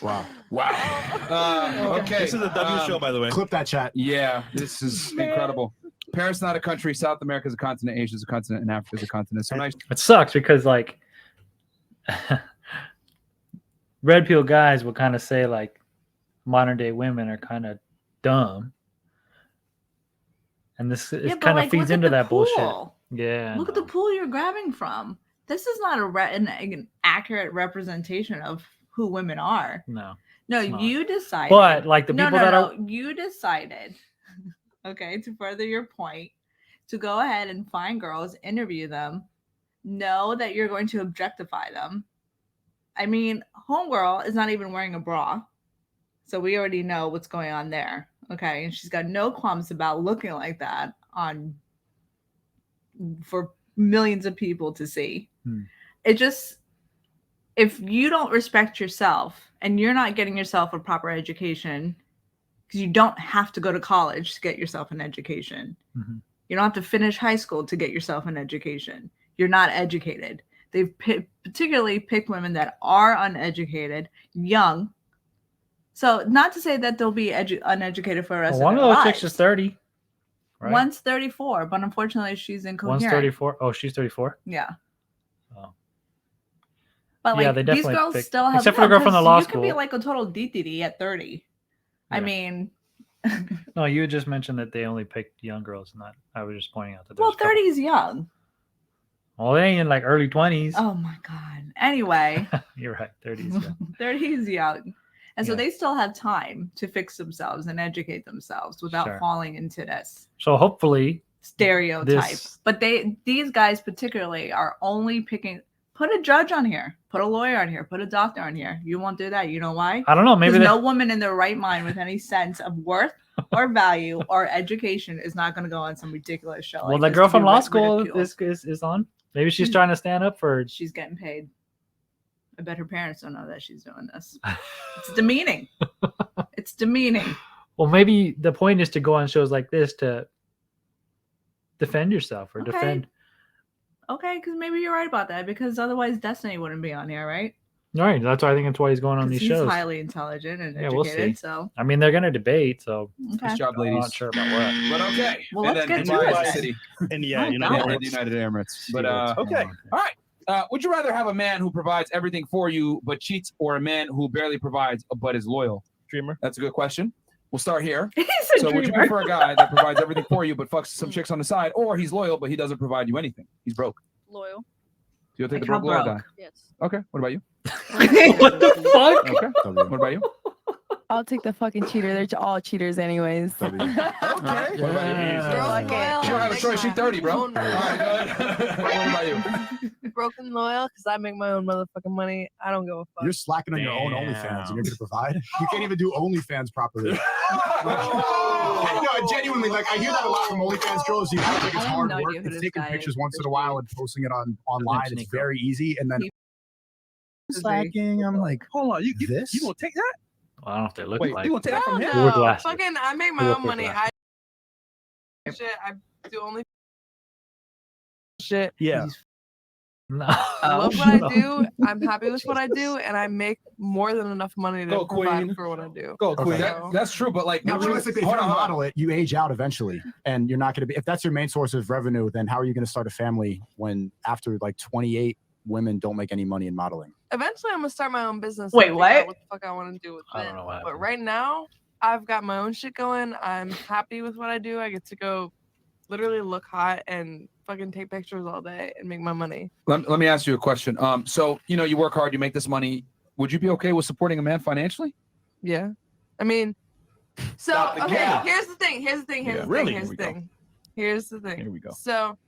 Wow. Wow. Okay. This is a W show, by the way. Clip that chat. Yeah, this is incredible. Paris not a country. South America is a continent. Asia is a continent, and Africa is a continent. So nice. It sucks because like red pill guys will kind of say like modern day women are kind of dumb, and this Yeah, it but, kind of like, feeds look at into the that bullshit. pool. Yeah. Look at the pool you're grabbing from. This is not an accurate representation of who women are. No. No, it's not. you decided. But like the no, people no, that no. are You decided, okay, to further your point, to go ahead and find girls, interview them, know that you're going to objectify them. I mean, homegirl is not even wearing a bra. So we already know what's going on there. Okay. And she's got no qualms about looking like that on for millions of people to see. It just, if you don't respect yourself and you're not getting yourself a proper education, because you don't have to go to college to get yourself an education. Mhm. You don't have to finish high school to get yourself an education. You're not educated. They've particularly picked women that are uneducated, young. So not to say that they'll be uneducated for the rest well, one of of their those lives. chicks is 30. Right? One's 34, but unfortunately she's incoherent. One's 34. Oh, she's 34. Yeah. Oh. But Yeah, like they these definitely girls pick- still have, except for the girl from the 'cause law you can be school. like a total DTD at 30. I Yeah. mean, No, you just mentioned that they only picked young girls, not. I was just pointing out that. well, there's a couple- 30 is young. Well, they ain't in like early 20s. Oh my God. Anyway, You're right. 30s. Yeah. 30 is young. And so Yeah. they still have time to fix themselves and educate themselves without Sure. falling into this So hopefully stereotype. This- But these guys particularly are only picking. Put a judge on here, put a lawyer on here, put a doctor on here. You won't do that. You know why? I don't know. Maybe Because they- no woman in their right mind with any sense of worth or value or education is not going to go on some ridiculous show. well, like the this girl to from be law school ridiculed. is on. Maybe she's trying to stand up for. She's getting paid. I bet her parents don't know that she's doing this. It's demeaning. It's demeaning. Well, maybe the point is to go on shows like this to defend yourself or Okay. defend. Okay, because maybe you're right about that. Because otherwise, Destiny wouldn't be on here, right? Right. That's why I think that's why he's going on 'Cause these he's shows. highly intelligent and Yeah, we'll educated. see. So I mean, they're going to debate. So Okay. Nice job, I'm ladies. not sure about what. But okay. Well, And let's then get to Dubai is it. the city. And yeah, Oh, United God. Yeah, Arab the United Emirates. But what's okay. going on. All right. Would you rather have a man who provides everything for you but cheats, or a man who barely provides but is loyal? Dreamer. That's a good question. We'll start here. He's a So would you dreamer. prefer a guy that provides everything for you but fucks some chicks on the side, or he's loyal but he doesn't provide you anything? He's broke. Loyal. You'll take Like the how broke loyal guy. Yes. Okay. What about you? What the fuck? Okay. What about you? I'll take the fucking cheater. They're all cheaters, anyways. Okay. What about you? She don't have a choice. She's 30, bro. All right, go ahead. What about you? Broken loyal because I make my own motherfucking money. I don't give a fuck. You're slacking on your own OnlyFans and you're gonna provide. You can't even do OnlyFans properly. No, genuinely, like I hear that a lot from OnlyFans girls. You have like it's I have hard no work. idea who It's this taking guy pictures is. once in a while and posting it online. It's Sneako. very easy. And then slacking. I'm like, Hold on. You this? gonna take that? Well, I don't know if they look Wait, like. you gonna take that from him? With glasses. Fucking, I make Who my look own with money. glasses? Shit, I do only shit. Yeah. No. I love what I do. I'm happy with what I do, and I make more than enough money to Go, provide queen. for what I do. Go, Okay. Queen. That's true, but like, no, realistically, if hold you're a on, hold on. model it, you age out eventually, and you're not going to be. If that's your main source of revenue, then how are you going to start a family when after like 28, women don't make any money in modeling? Eventually, I'm gonna start my own business. Wait, and figure out what? What the fuck I want to do with I it? don't know what But happened. right now, I've got my own shit going. I'm happy with what I do. I get to go, literally look hot and fucking take pictures all day and make my money. Let me ask you a question. So you work hard, you make this money. Would you be okay with supporting a man financially? Yeah, I mean, so Stop the okay. cap. Here's the thing. Here's the thing. Here's Yeah, the really? thing. Here's the Here we thing. Here's the thing. Here we go. So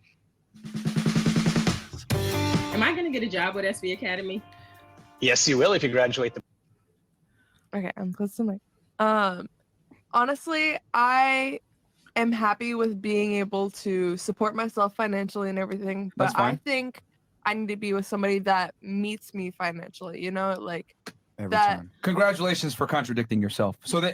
Am I gonna get a job with SB Academy? Yes, you will if you graduate the. okay, I'm close to my. Honestly, I am happy with being able to support myself financially and everything, but That's fine. I think I need to be with somebody that meets me financially. You know, like Every that. time. Congratulations for contradicting yourself. So No.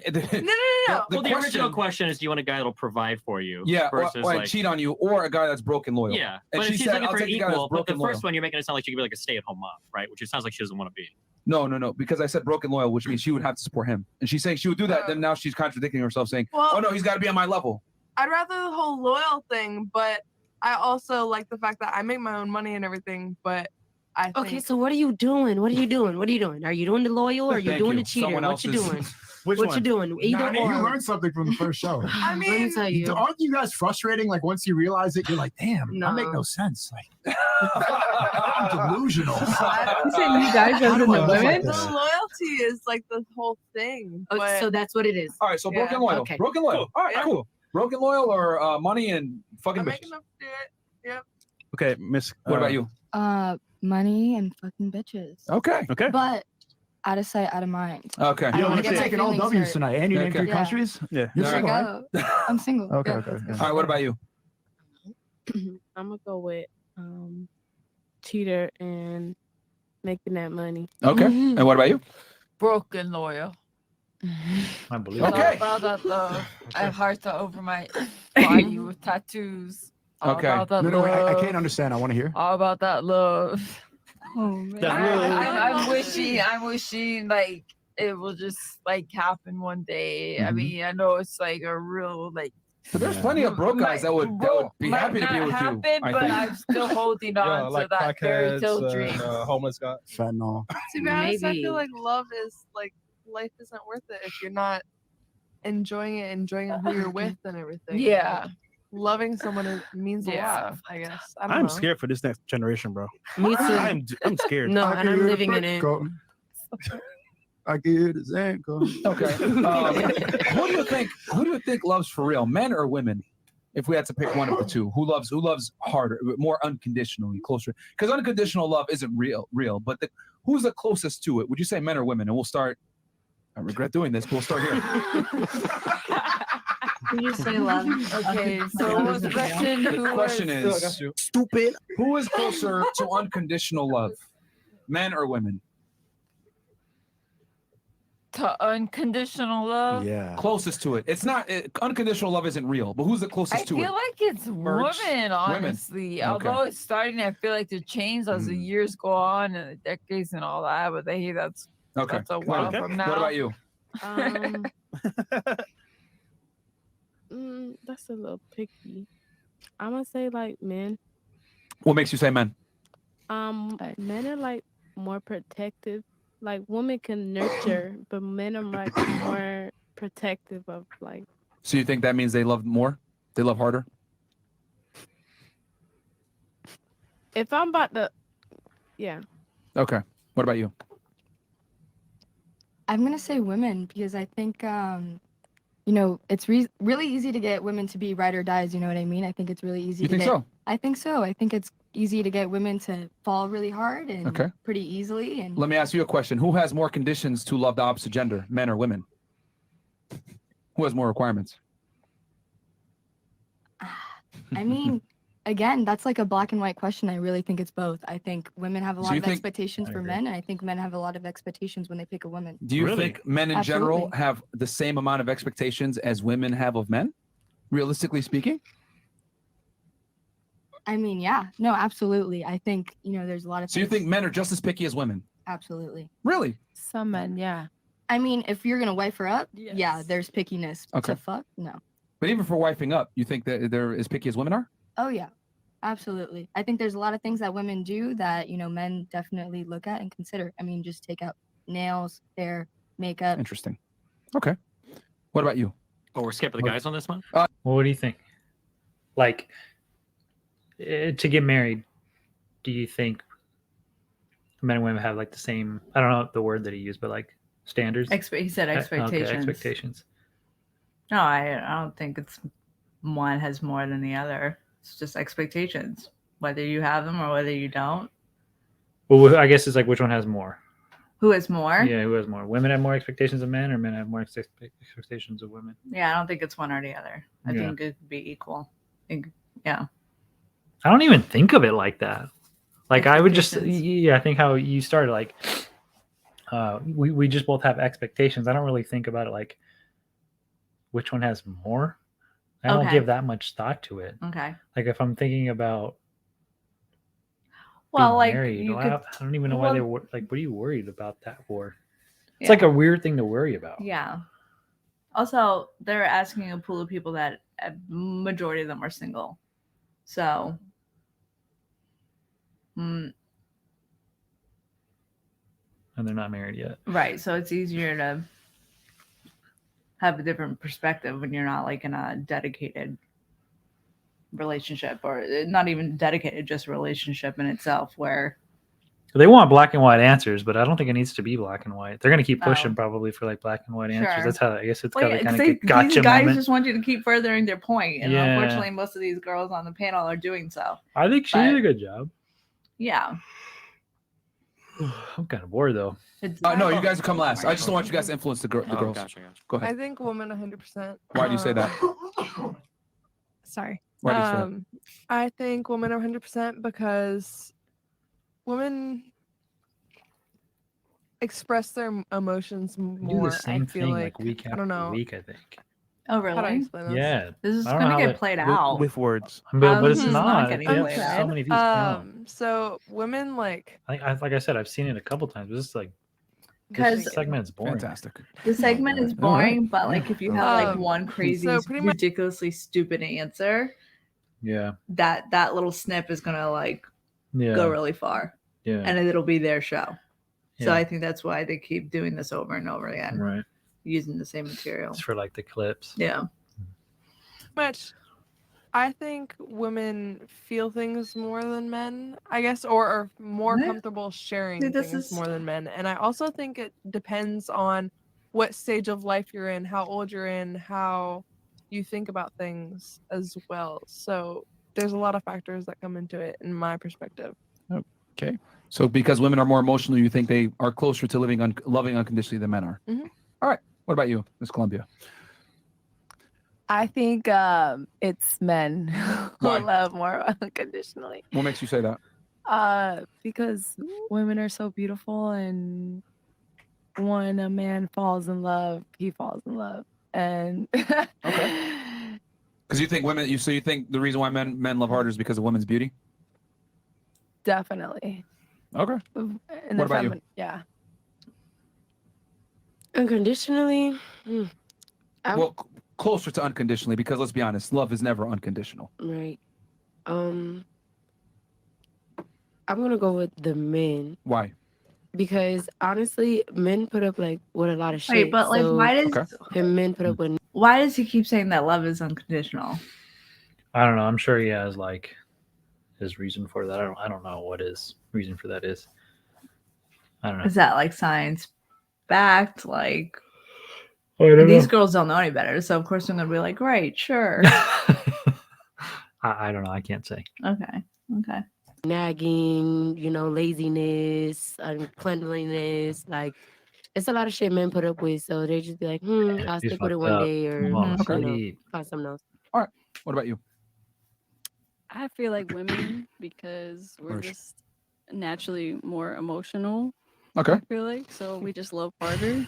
Well, the original question is, do you want a guy that'll provide for you? Yeah, Versus or like, cheat on you, or a guy that's broken loyal. yeah. And But she if she's said, looking "I'll for take the guy that's equal, but the broken first loyal." one you're making it sound like she could be like a stay-at-home mom, right? Which it sounds like she doesn't want to be. No, because I said broken loyal, which means she would have to support him, and she's saying she would do that. Then now she's contradicting herself, saying, Well- "Oh no, he's got to be on my level." I'd rather the whole loyal thing, but I also like the fact that I make my own money and everything. But I think Okay, so what are you doing? What are you doing? What are you doing? Are you doing the loyal or are you Thank doing you. the cheater? Someone What you else's- doing? Which what one? you doing? Either Nah, or. you learned something from the first show. I Let me mean, tell you. Aren't you guys frustrating? Like once you realize it, you're like, damn, I make No. no sense. Like I'm delusional. You said you guys How as do in I the live like women? the this? loyalty is like the whole thing. Oh, But so that's what it is. All right, so broken Yeah. loyal, Okay. broken loyal. All right, Yeah. cool. Broken loyal or money and fucking I'm bitches. making enough to do it. Yep. Okay, Miss. What about you? Money and fucking bitches. Okay. Okay. But out of sight, out of mind. Okay. I Yo, don't you're wanna get my taking all feelings W's hurt. tonight, and you named Okay. 3 Yeah. countries. Yeah. You're There There you single, we right? go. I'm single. Okay, Yeah, okay. that's yeah. good. All right, what about you? I'm gonna go with cheater and making that money. Okay. And what about you? Broken loyal. Unbelievable. Okay. All about that love. I have hearts all over my body with tattoos. All Okay. about that No, love. I can't understand. I want to hear. All about that love. Oh man. That's really- I'm wishing like it will just like happen one day. I Mhm. mean, I know it's like a real like But there's plenty of broke guys that would be might happy to be not with happen, you. I but think. I'm still holding on Yeah, to like that fairy crackheads, tale dream. homeless guy. Fentanyl. To be honest, I Maybe. feel like love is like life isn't worth it if you're not enjoying who you're with and everything. Yeah. Like, loving someone means a Yeah. lot. I guess. I don't I'm know. scared for this next generation, bro. Me too. I'm scared. No, I and can I'm hear the living in brick it. go. I can hear the sand go. Okay. Who do you think loves for real, men or women? If we had to pick one of the two, who loves harder, more unconditionally, closer? Because unconditional love isn't real, but who's the closest to it? Would you say men or women? And we'll start. I regret doing this, but we'll start here. You say love. Okay, so what was the question? The question I got is, you. stupid. Who is closer to unconditional love, men or women? To unconditional love? Yeah. Closest to it. It's not unconditional love isn't real, but who's the I closest to feel it? like it's Merch. women, honestly. Okay. Although it's starting, I feel like to change as the years go on and the decades and all that. But that's Okay. that's a while Okay. from now. What about you? That's a little picky. I'm gonna say like men. What makes you say men? Men are like more protective. Like women can nurture, but men are like more protective of like. So you think that means they love more? They love harder? If I'm about to, yeah. Okay. What about you? I'm gonna say women because I think it's really easy to get women to be ride or dies. You know what I mean? I think it's really easy. You to think get, so? I think so. I think it's easy to get women to fall really hard and Okay. pretty easily. And Let me ask you a question. Who has more conditions to love the opposite gender, men or women? Who has more requirements? I mean, again, that's like a black and white question. I really think it's both. I think women have a So lot you of think- expectations I for agree. men, and I think men have a lot of expectations when they pick a woman. Do you think men in general Absolutely. have the same amount of expectations as women have of men? Realistically speaking? I mean, yeah, no, absolutely. I think there's a lot of. So you things- think men are just as picky as women? Absolutely. Really? Some men, yeah. I mean, if you're gonna wife her up, yeah, there's pickiness. Okay. To fuck, no. But even for wifing up, you think that they're as picky as women are? Oh yeah. Absolutely. I think there's a lot of things that women do that, men definitely look at and consider. I mean, just take out nails, hair, makeup. Interesting. Okay. What about you? Oh, we're skipping the guys on this one? Well, what do you think? Like, to get married, do you think men and women have like the same, I don't know the word that he used, but like standards? He said expectations. Okay, expectations. No, I don't think it's one has more than the other. It's just expectations, whether you have them or whether you don't. Well, I guess it's like which one has more? Who has more? Yeah, who has more? Women have more expectations of men, or men have more expectations of women? Yeah, I don't think it's one or the other. I Yeah. think it could be equal. Yeah. I don't even think of it like that. Like I would just, I think how you started, like, we just both have expectations. I don't really think about it like which one has more. I don't give that much thought to it. Okay. Like if I'm thinking about Well, being like married, you I could, don't even know why they're like. What are you worried about that for? It's Yeah. like a weird thing to worry about. Yeah. Also, they're asking a pool of people that a majority of them are single. So, And they're not married yet. right. So it's easier to have a different perspective when you're not like in a dedicated relationship, or not even dedicated, just a relationship in itself where They want black and white answers, but I don't think it needs to be black and white. They're going to keep pushing Oh. probably for like black and white answers. Sure. That's how I guess it's Well, got yeah, to kind 'cause of get gotcha these guys moment. just want you to keep furthering their point, and Yeah. unfortunately, most of these girls on the panel are doing so. I think she did a good job. Yeah. I'm kind of bored though. No, you guys will come last. I just don't want you guys to influence the girls. Gotcha. Go I ahead. think women 100%. Why do you say that? Sorry. Why do you say that? I think women are 100% because women express their emotions We more. do the same I feel thing like week I after don't know. week, I think. Oh, How do I really? explain this? Yeah. This is I don't going know to how get they- played out. With words. But it's This is not. getting They have played so out. many views. So women like like I said, I've seen it a couple times. This is like Because this segment is boring. Fantastic. the segment is All right. boring, but like if you have like Um, one crazy, so pretty much- ridiculously stupid answer, Yeah. that little snip is gonna like Yeah. go really far. Yeah. And it'll be their show. So Yeah. I think that's why they keep doing this over and over again. Right. Using the same material. It's for like the clips. Yeah. much I think women feel things more than men, I guess, or are more What? comfortable sharing See, this things is- more than men. And I also think it depends on what stage of life you're in, how old you're in, how you think about things as well. So there's a lot of factors that come into it in my perspective. Okay. So because women are more emotional, you think they are closer to loving unconditionally than men are. Mhm. All right. What about you, Miss Columbia? I think it's men who Why? love more unconditionally. What makes you say that? Because women are so beautiful, and when a man falls in love, he falls in love. And Because you think women, you think the reason why men love harder is because of women's beauty? definitely. Okay. And What about you? Yeah. Unconditionally, Well, closer to unconditionally, because let's be honest, love is never unconditional. right. I'm gonna go with the men Why? because honestly, men put up like with a lot of shit. Wait, but like so- why does and men put up with why does he keep saying that love is unconditional? I don't know. I'm sure he has like his reason for that. I don't know what his reason for that is. I don't know. Is that like science backed? Like I don't these know. girls don't know any better, so of course I'm gonna be like, right, sure. I don't know. I can't say. Okay. Okay. nagging, laziness, uncleanliness. Like, it's a lot of shit men put up with. So they just be like, I'll He's stick with it fucked one up. day or, Come on, you know, sleep. find something else. All right. What about you? I feel like women because we're Harsh. just naturally more emotional. Okay. I feel like so we just love harder.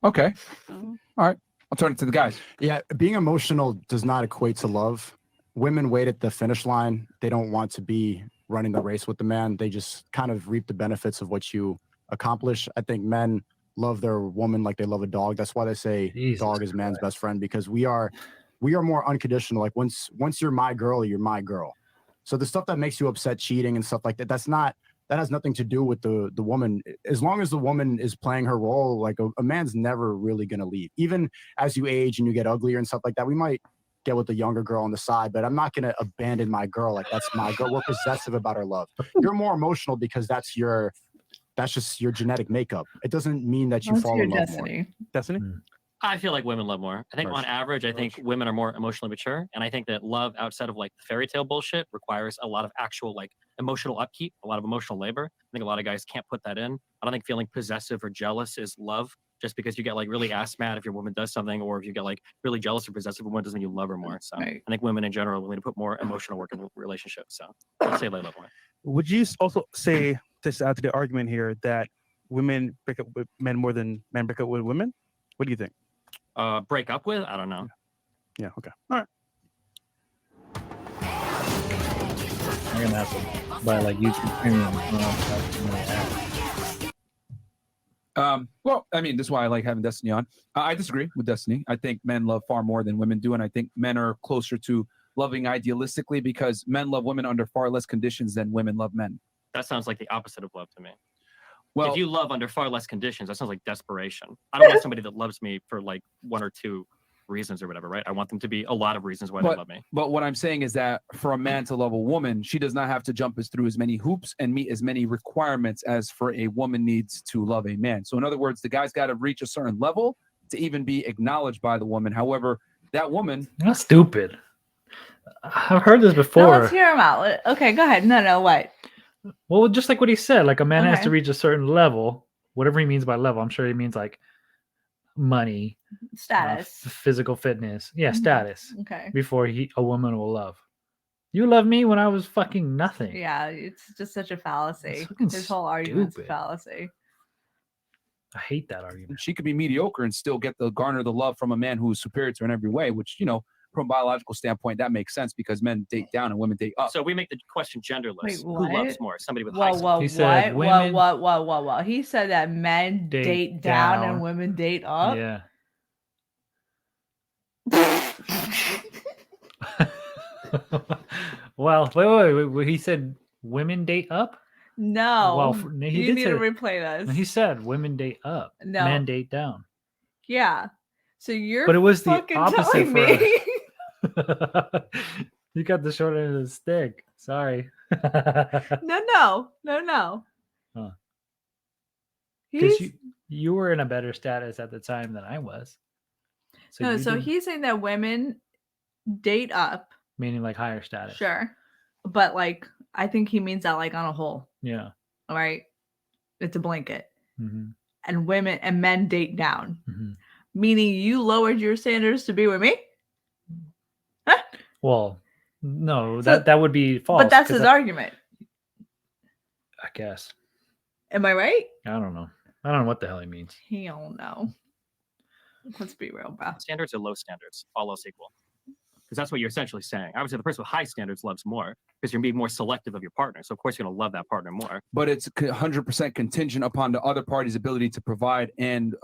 Okay. So. All right. I'll turn it to the guys. Yeah, being emotional does not equate to love. Women wait at the finish line. They don't want to be running the race with the man. They just kind of reap the benefits of what you accomplish. I think men love their woman like they love a dog. That's why they say dog is man's best friend, because we are more unconditional. Like once you're my girl, you're my girl. So the stuff that makes you upset, cheating and stuff like that, that has nothing to do with the woman. As long as the woman is playing her role, like a man's never really gonna leave. Even as you age and you get uglier and stuff like that, we might get with the younger girl on the side, but I'm not gonna abandon my girl. Like that's my girl. We're possessive about our love. You're more emotional because that's just your genetic makeup. It doesn't mean that you fall in love more. Destiny? I feel like women love more. I think on average, I think women are more emotionally mature. And I think that love outside of like the fairy tale bullshit requires a lot of actual like emotional upkeep, a lot of emotional labor. I think a lot of guys can't put that in. I don't think feeling possessive or jealous is love. Just because you get like really ass mad if your woman does something, or if you get like really jealous or possessive of a woman, doesn't mean you love her more. So I think women in general are willing to put more emotional work in relationships. So I'd say they love more. Would you also say, just add to the argument here, that women break up with men more than men break up with women? What do you think? Break up with? I don't know. Yeah. Okay. All right. I'm gonna have to buy like YouTube Premium. Well, I mean, this is why I like having Destiny on. I disagree with Destiny. I think men love far more than women do, and I think men are closer to loving idealistically because men love women under far less conditions than women love men. That sounds like the opposite of love to me. Well, if you love under far less conditions, that sounds like desperation. I don't want somebody that loves me for like one or two reasons or whatever, right? I want them to be a lot of reasons why they love me. But what I'm saying is that for a man to love a woman, she does not have to jump through as many hoops and meet as many requirements as for a woman needs to love a man. So in other words, the guy's got to reach a certain level to even be acknowledged by the woman. However, that woman... That's stupid. I've heard this No, before. let's hear him out. Okay, go ahead. No, what? Well, just like what he said, like a man has Okay. to reach a certain level, whatever he means by level. I'm sure he means like money, Status. physical fitness, Mhm. status. Okay. Before a woman will love. You loved me when I was fucking nothing. Yeah, it's just such a fallacy. fucking His whole argument's a stupid. fallacy. I hate that argument. She could be mediocre and still garner the love from a man who is superior to her in every way, which, you know, from a biological standpoint, that makes sense because men date down and women date up. So we make the question genderless. Wait, Who what? loves more? Somebody with high Whoa, He said women whoa. He said that men date down and women date up. Yeah. Well, wait. He said women date up? No. Well, you need to replay this. He said women date up. No. Men date down. Yeah. So you're But it was the fucking opposite telling for me. You got the short end of the stick. Sorry. No. Huh. He's, Because you were in a better status at the time than I was. so didn't- he's saying that women date up. meaning like higher status. Sure. But like I think he means that like on a whole. Yeah. All right. It's a blanket. hmm And women and men date down. hmm Meaning you lowered your standards to be with me? Well, no, So- that would be false. But that's 'cause his argument. I guess. Am I right? I don't know. I don't know what the hell he means. He don't know. Let's be real, bro. standards or low standards, all else equal. Because that's what you're essentially saying. I would say the person with high standards loves more because you're being more selective of your partner. So of course you're going to love that partner more. But it's 100% contingent upon the other party's ability to provide and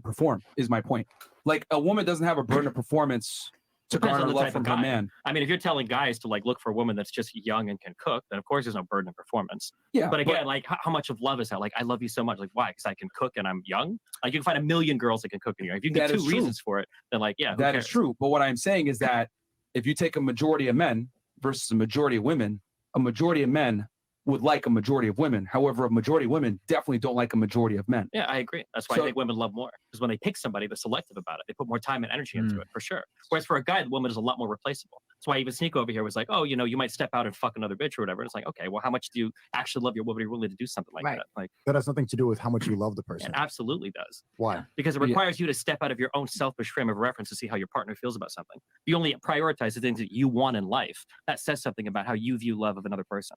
perform, is my point. Like a woman doesn't have a burden of performance to Depends on garner the love type from of her guy. man. I mean, if you're telling guys to like look for a woman that's just young and can cook, then of course there's no burden of performance. Yeah, But again, like how much of love is that? Like I love you so much. Like why? Because I can cook and I'm young. Like you can find a million girls that can cook and you're young. If you can get That is two true. reasons for it, then like yeah, who That cares? is true. But what I'm saying is that if you take a majority of men versus a majority of women, a majority of men would like a majority of women. However, a majority of women definitely don't like a majority of men. Yeah, I agree. That's why So- I think women love more. Because when they pick somebody, they're selective about it. They put more time and energy Hmm. into it, for sure. Whereas for a guy, the woman is a lot more replaceable. That's why even Sneako over here was like, oh, you know, you might step out and fuck another bitch or whatever. And it's like, okay, well, how much do you actually love your woman? Are you willing to do something like that? Like, That has nothing to do with how much you love the person. it absolutely does. Why? Because it requires you to step out of your own selfish frame of reference to see how your partner feels about something. You only prioritize the things that you want in life. That says something about how you view love of another person.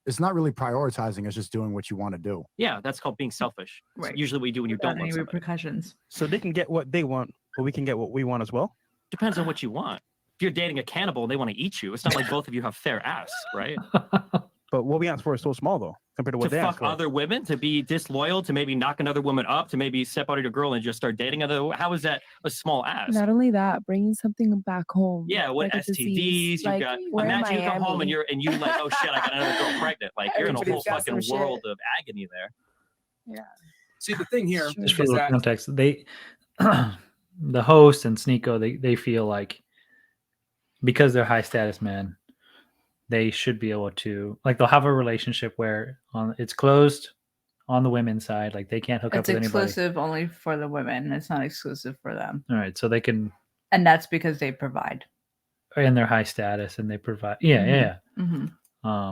It's not really prioritizing, it's just doing what you want to do. Yeah, that's called being selfish. It's Right. usually what you do when you Without don't love any somebody. repercussions. So they can get what they want, but we can get what we want as well. Depends on what you want. If you're dating a cannibal and they want to eat you, it's not like both of you have fair ass, right? But what we ask for is so small, though. compared to what they fuck ask for. other women, to be disloyal, to maybe knock another woman up, to maybe step out of your girl and just start dating other. How is that a small ask? Not only that, bringing something back home. Yeah, what like a STDs? disease, You like, got. we're in Imagine you come home and Miami. you like, oh shit, I got another girl pregnant. Like you're in a whole Everybody's got fucking some world shit. of agony there. Yeah. See, the thing here Just for is the that context, they, the host and Sneako, they feel like because they're high status men, they should be able to, like, they'll have a relationship where it's closed on the women's side, like they can't hook up It's with anybody. exclusive only for the women. It's not exclusive for them. All right, so they can, And that's because they provide. and they're high status, and they provide. Yeah. Mhm. I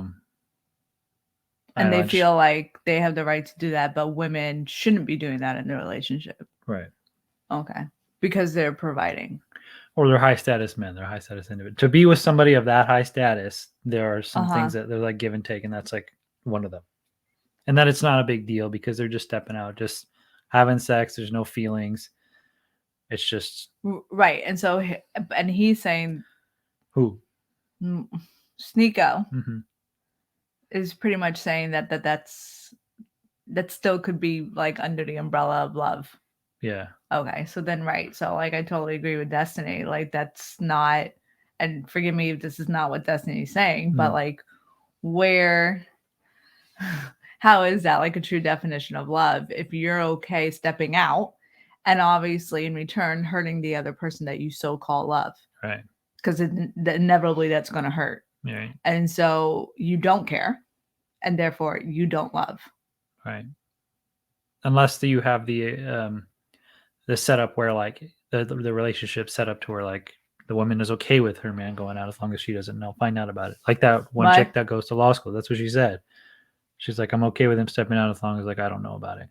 And don't know, they feel like they have the right to do that, but women shouldn't be doing that in their relationship. right. Okay. Because they're providing. Or they're high status men. They're high status individuals. To be with somebody of that high status, there are some things that they're like give and take, and that's like one of them. And that it's not a big deal because they're just stepping out, just having sex. There's no feelings. It's just Right. And so, and he's saying, who? Sneako Mm-hmm. is pretty much saying that still could be like under the umbrella of love. Yeah. Okay. So then, right. So like, I totally agree with Destiny. Like that's not, and forgive me if this is not what Destiny's saying, but like how is that like a true definition of love? If you're okay stepping out and obviously in return hurting the other person that you so-called love. Right. Because inevitably that's going to hurt. Right. And so you don't care and therefore you don't love. Right. Unless you have the setup where like the relationship set up to where like the woman is okay with her man going out as long as she doesn't find out about it. Like that one chick that goes to law school. That's what she said. She's like, I'm okay with him stepping out as long as like I don't know about it.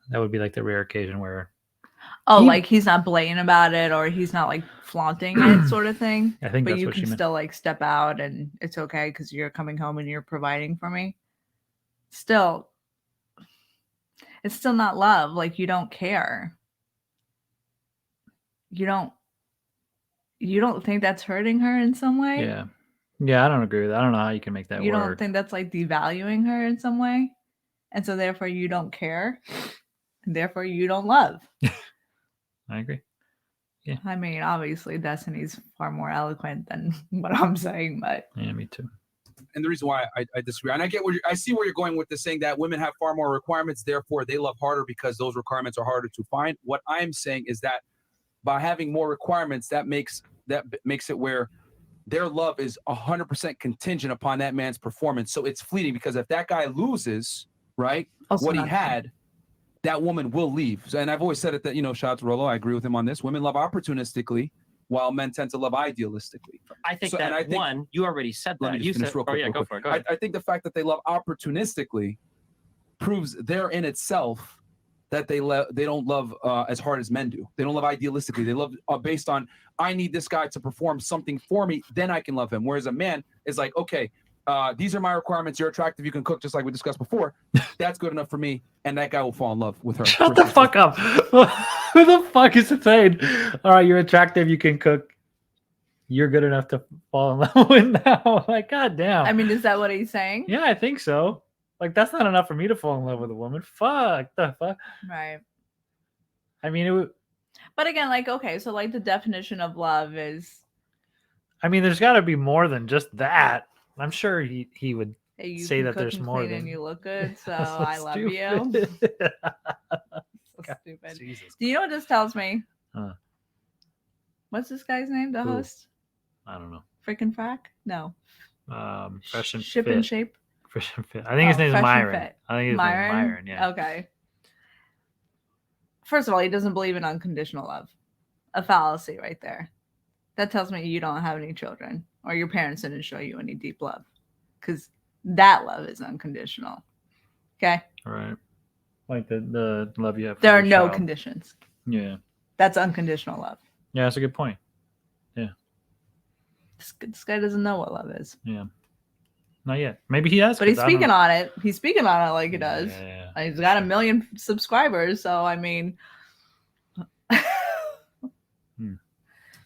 That would be like the rare occasion where like he's not blatant about it or he's not like flaunting it sort of thing. I think but that's you what she can meant. still like step out and it's okay because you're coming home and you're providing for me. Still, it's still not love. Like you don't care. You don't think that's hurting her in some way? Yeah. Yeah, I don't agree with that. I don't know how you can make that You work. don't think that's like devaluing her in some way? And so therefore you don't care. And therefore you don't love. I agree. Yeah. I mean, obviously Destiny's far more eloquent than what I'm saying, but yeah, me too. And the reason why I disagree, and I get I see where you're going with this, saying that women have far more requirements, therefore they love harder because those requirements are harder to find. What I'm saying is that by having more requirements, that makes it where their love is 100% contingent upon that man's performance. So it's fleeting because if that guy loses, right, what he had, that woman will leave. And I've always said it that, shout out to Rolo, I agree with him on this. Women love opportunistically while men tend to love idealistically. I think you already said Let that. me You just finish said, real quick. yeah, real go quick. for it. Go ahead. I think the fact that they love opportunistically proves there in itself that they don't love as hard as men do. They don't love idealistically. They love based on, I need this guy to perform something for me, then I can love him. Whereas a man is like, okay, these are my requirements. You're attractive. You can cook just like we discussed before. That's good enough for me. And that guy will fall in love with her. Shut the fuck up. Who the fuck is saying, all right, you're attractive, you can cook. You're good enough to fall in love with now. Like, goddamn. I mean, is that what he's saying? Yeah, I think so. Like, that's not enough for me to fall in love with a woman. Fuck the fuck. Right. I mean, it would. But again, like, okay, so like the definition of love is. I mean, there's got to be more than just that. I'm sure he would say that there's more than. And you look good, so I love you. So stupid. Jesus. Do you know what this tells me? Huh. What's this guy's name? The host? I don't know. Frickin' Frack? No. Fresh and Ship Fit. and Shape. Fresh and Fit. I think his name is Myron. I think his name is Myron. Yeah. Okay. First of all, he doesn't believe in unconditional love. A fallacy right there. That tells me you don't have any children or your parents didn't show you any deep love because that love is unconditional. Okay. All right. Like the love you have. There are no conditions. Yeah. That's unconditional love. Yeah, that's a good point. Yeah. This guy doesn't know what love is. Yeah. Not yet. Maybe he has. But he's speaking on it. He's speaking on it like he does. Yeah. He's got 1 million subscribers. So, I mean.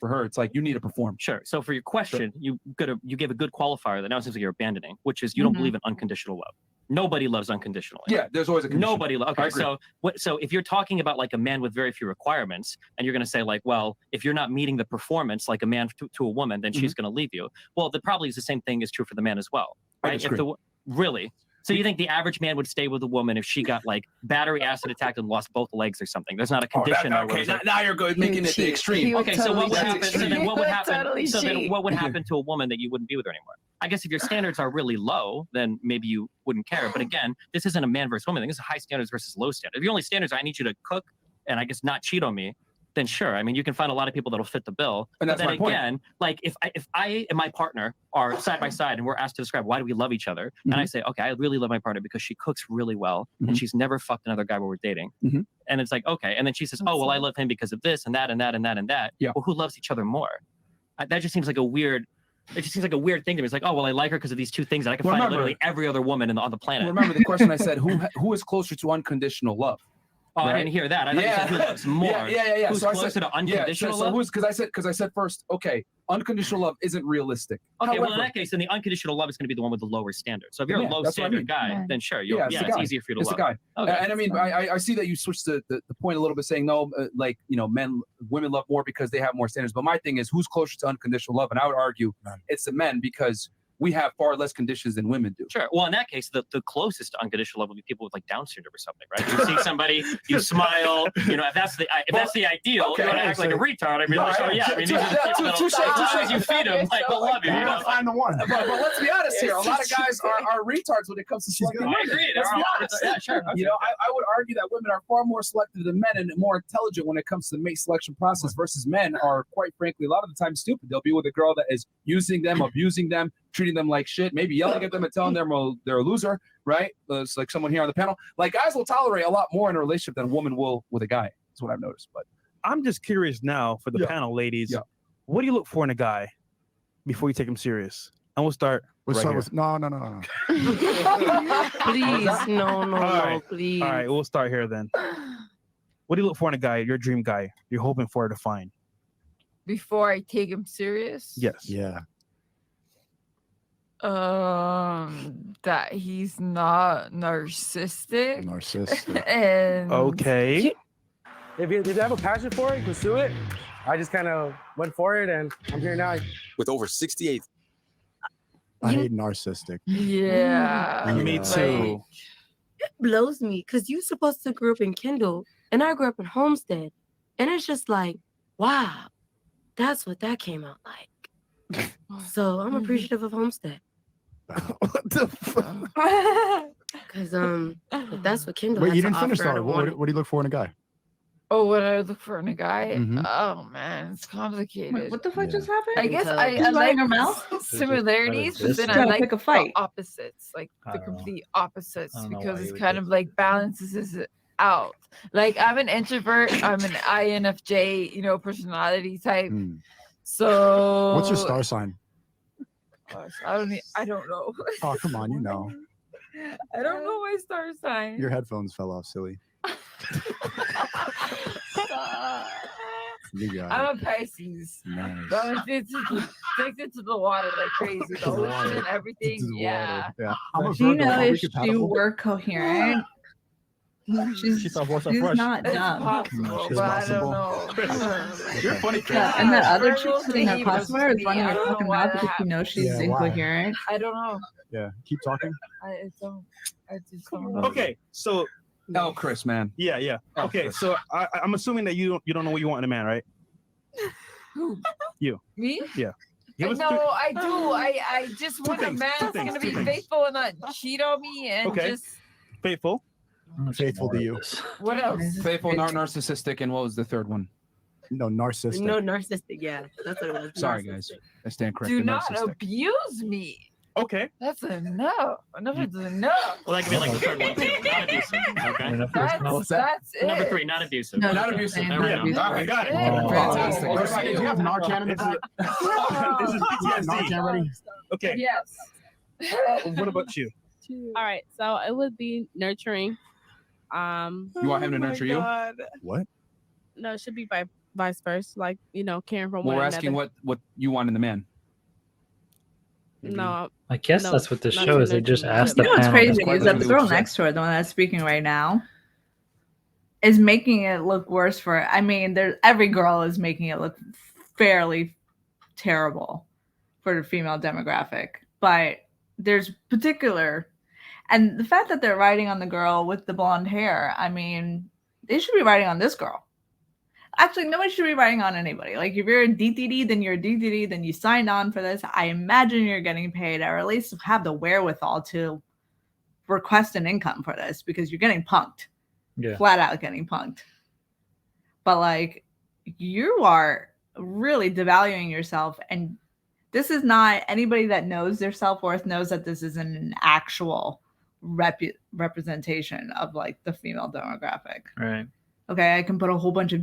For her, it's like you need to perform. Sure. So for your question, you gave a good qualifier that now it seems like you're abandoning, which is you don't believe in unconditional love. Nobody loves unconditionally. Yeah, there's always a condition. Nobody. I Okay, agree. so if you're talking about like a man with very few requirements, and you're going to say like, well, if you're not meeting the performance like a man to a woman, then she's going to leave you. Well, that probably is the same thing is true for the man as well, I right? disagree. Really. So you think the average man would stay with a woman if she got like battery acid attacked and lost both legs or something? There's not a condition. Now you're making it the extreme. Okay, so what would happen? So then what would happen? Totally So then cheat. what would happen to a woman that you wouldn't be with her anymore? I guess if your standards are really low, then maybe you wouldn't care. But again, this isn't a man versus woman thing. This is high standards versus low standards. If your only standards are I need you to cook and I guess not cheat on me, then sure. I mean, you can find a lot of people that'll fit the bill. And that's but then my point. again, like if I and my partner are side by side and we're asked to describe why do we love each other, and I say, okay, I really love my partner because she cooks really well and she's never fucked another guy while we're dating. And it's like, okay. And then she says, oh, well, I love him because of this and that and that and that and that. Yeah. Well, who loves each other more? That just seems like a weird. It just seems like a weird thing to me. It's like, oh, well, I like her because of these two things that I can find literally every other woman on the planet. Remember the question I said: who is closer to unconditional love? Oh, Right? I didn't hear that. I thought you said who loves more. Yeah. Who's So I closer said, to unconditional love? who's because I said first, okay, unconditional love isn't realistic. Okay, well, in However, that case, then the unconditional love is going to be the one with the lower standard. So if you're Yeah, a low that's what I standard mean. guy, then sure, it's easier for you to it's love. the guy. Okay. And I mean, I see that you switched the point a little bit, saying no, like women love more because they have more standards. But my thing is, who's closer to unconditional love? And I would argue it's the men because we have far less conditions than women do. Sure. Well, in that case, the closest to unconditional love would be people with like Down syndrome or something, right? You see somebody, you smile. If that's the ideal, Okay, you want to act like a retard. I mean, Right. so yeah. I mean, these are the people Touche, as long touche. as you feed them, like they'll love you. You You gotta know? find the one. But let's be honest here. A lot of guys are retards when it comes to selecting I women. agree. There Let's are be a lot of- honest. yeah, sure. I would argue that women are far more selective than men and more intelligent when it comes to the mate selection process versus men are, quite frankly, a lot of the time stupid. They'll be with a girl that is using them, abusing them, treating them like shit, maybe yelling at them and telling them they're a loser, right? It's like someone here on the panel. Like guys will tolerate a lot more in a relationship than a woman will with a guy. That's what I've noticed. But I'm just curious now for the panel, ladies. What do you look for in a guy before you take him serious? And we'll start. We'll right start here. with no. Please, no, All no, right. please. All right, we'll start here then. What do you look for in a guy, your dream guy, you're hoping for to find? Before I take him serious. Yes. Yeah. That he's not narcissistic. And Okay. If you have a passion for it, pursue it. I just kind of went for it, and I'm here now. With over 68. I hate narcissistic. Yeah. Me too. It blows me because you're supposed to grow up in Kendall and I grew up in Homestead. And it's just like, wow, that's what that came out like. So I'm appreciative of Homestead. What the fuck? Because if that's what Kendall Wait, had you to didn't finish offer, I that. don't What want do you look for in a guy? Oh, what I look for in a guy? Mhm. Oh man, it's complicated. Wait, what the fuck just happened? I guess I Just running like her mouth? similarities, but then I Trying to like pick a fight. the opposites, like I the don't know. complete opposites, I don't know because why it's you would kind do of like balances it out. Like I'm an introvert, I'm an INFJ, personality type. Hmm. So What's your star sign? Gosh, I don't know. Oh, come on, you know. I don't know my star sign. Your headphones fell off, silly. You got it. I'm a Pisces. Nice. But I'm addicted to the water like crazy. The To the water. ocean, everything. To the Yeah. water. Yeah. I'm a Do you Virgo. know Are we if she compatible? were coherent? She's She thought voice she's fresh. not It's dumb. possible, She's but possible. I don't know. You're funny, Chris. Yeah, and that other Virgos chick sitting think he across was from her is me. running I her don't know fucking why mouth that because she knows she's Yeah, why? incoherent. I don't know. Yeah. Keep talking. I just don't know. Okay, so Oh, Chris, man. yeah. Okay, so I'm assuming that you don't know what you want in a man, right? Who? You. Me? Yeah. Give us No, two- I do. I just want a things, man two that's things, gonna two be things. faithful and not cheat on me and Okay. just faithful. Faithful to you. what else? Faithful, narcissistic, and what was the third one? No, narcissistic. No, narcissistic. Yeah, that's what it was. Sorry, narcissistic. guys. I stand corrected. Do not Narcissistic. abuse me. Okay. That's enough. Enough is enough. Well, that could be like the third one too. Not abusive. Okay. That's it. Number 3, not abusive. No, Not abusive. There we Yeah. go. All right, got it. Oh. Fantastic. Oh, What about do you you? have Narcan in the back? This is Do you have PTSD. Narcan ready? Okay. Yes. What about you? All right, so it would be nurturing. You want him to nurture you? What? No, it should be vice versa, like caring for Well, one we're another. asking what you want in the man. No. I guess no, that's what the not show to is. They nurture just the asked the You know what's panel. crazy quite is that the literally girl what you said. next to her, the one that's speaking right now, is making it look worse for. I mean, every girl is making it look fairly terrible for the female demographic, but there's particular, and the fact that they're writing on the girl with the blonde hair. I mean, they should be writing on this girl. Actually, nobody should be writing on anybody. Like, if you're a DTD, then you're a DTD, then you signed on for this. I imagine you're getting paid, or at least have the wherewithal to request an income for this, because you're getting punked. Yeah. Flat out getting punked. But, like, you are really devaluing yourself. And this is not, anybody that knows their self-worth knows that this isn't an actual representation of, like, the female demographic. Right. Okay, I can put a whole bunch of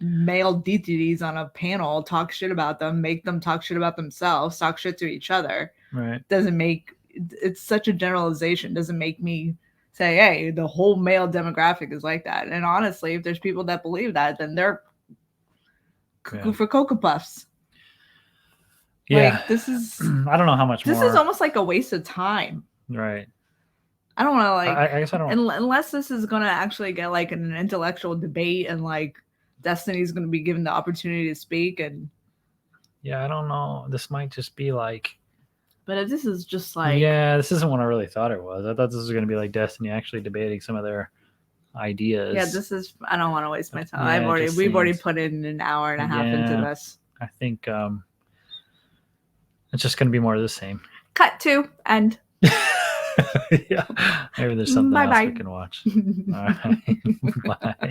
male DTDs on a panel, talk shit about them, make them talk shit about themselves, talk shit to each other. Right. Doesn't make, it's such a generalization. Doesn't make me say, hey, the whole male demographic is like that. And honestly, if there's people that believe that, then they're cuckoo for Cocoa Puffs. Yeah. Like, this is, I don't know how much this more. is almost like a waste of time. Right. I don't want to, like, I guess I don't. Unless this is going to actually get, like, an intellectual debate, and, like, Destiny's going to be given the opportunity to speak. And Yeah, I don't know. This might just be like. But if this is just like. Yeah, this isn't what I really thought it was. I thought this was going to be like Destiny actually debating some of their ideas. Yeah, this is. I don't want to waste my time. Yeah, We've already put in an hour and a half into this. I think it's just going to be more of the same. Cut to end. Yeah, maybe there's something else Bye-bye. we can watch. All right. Bye.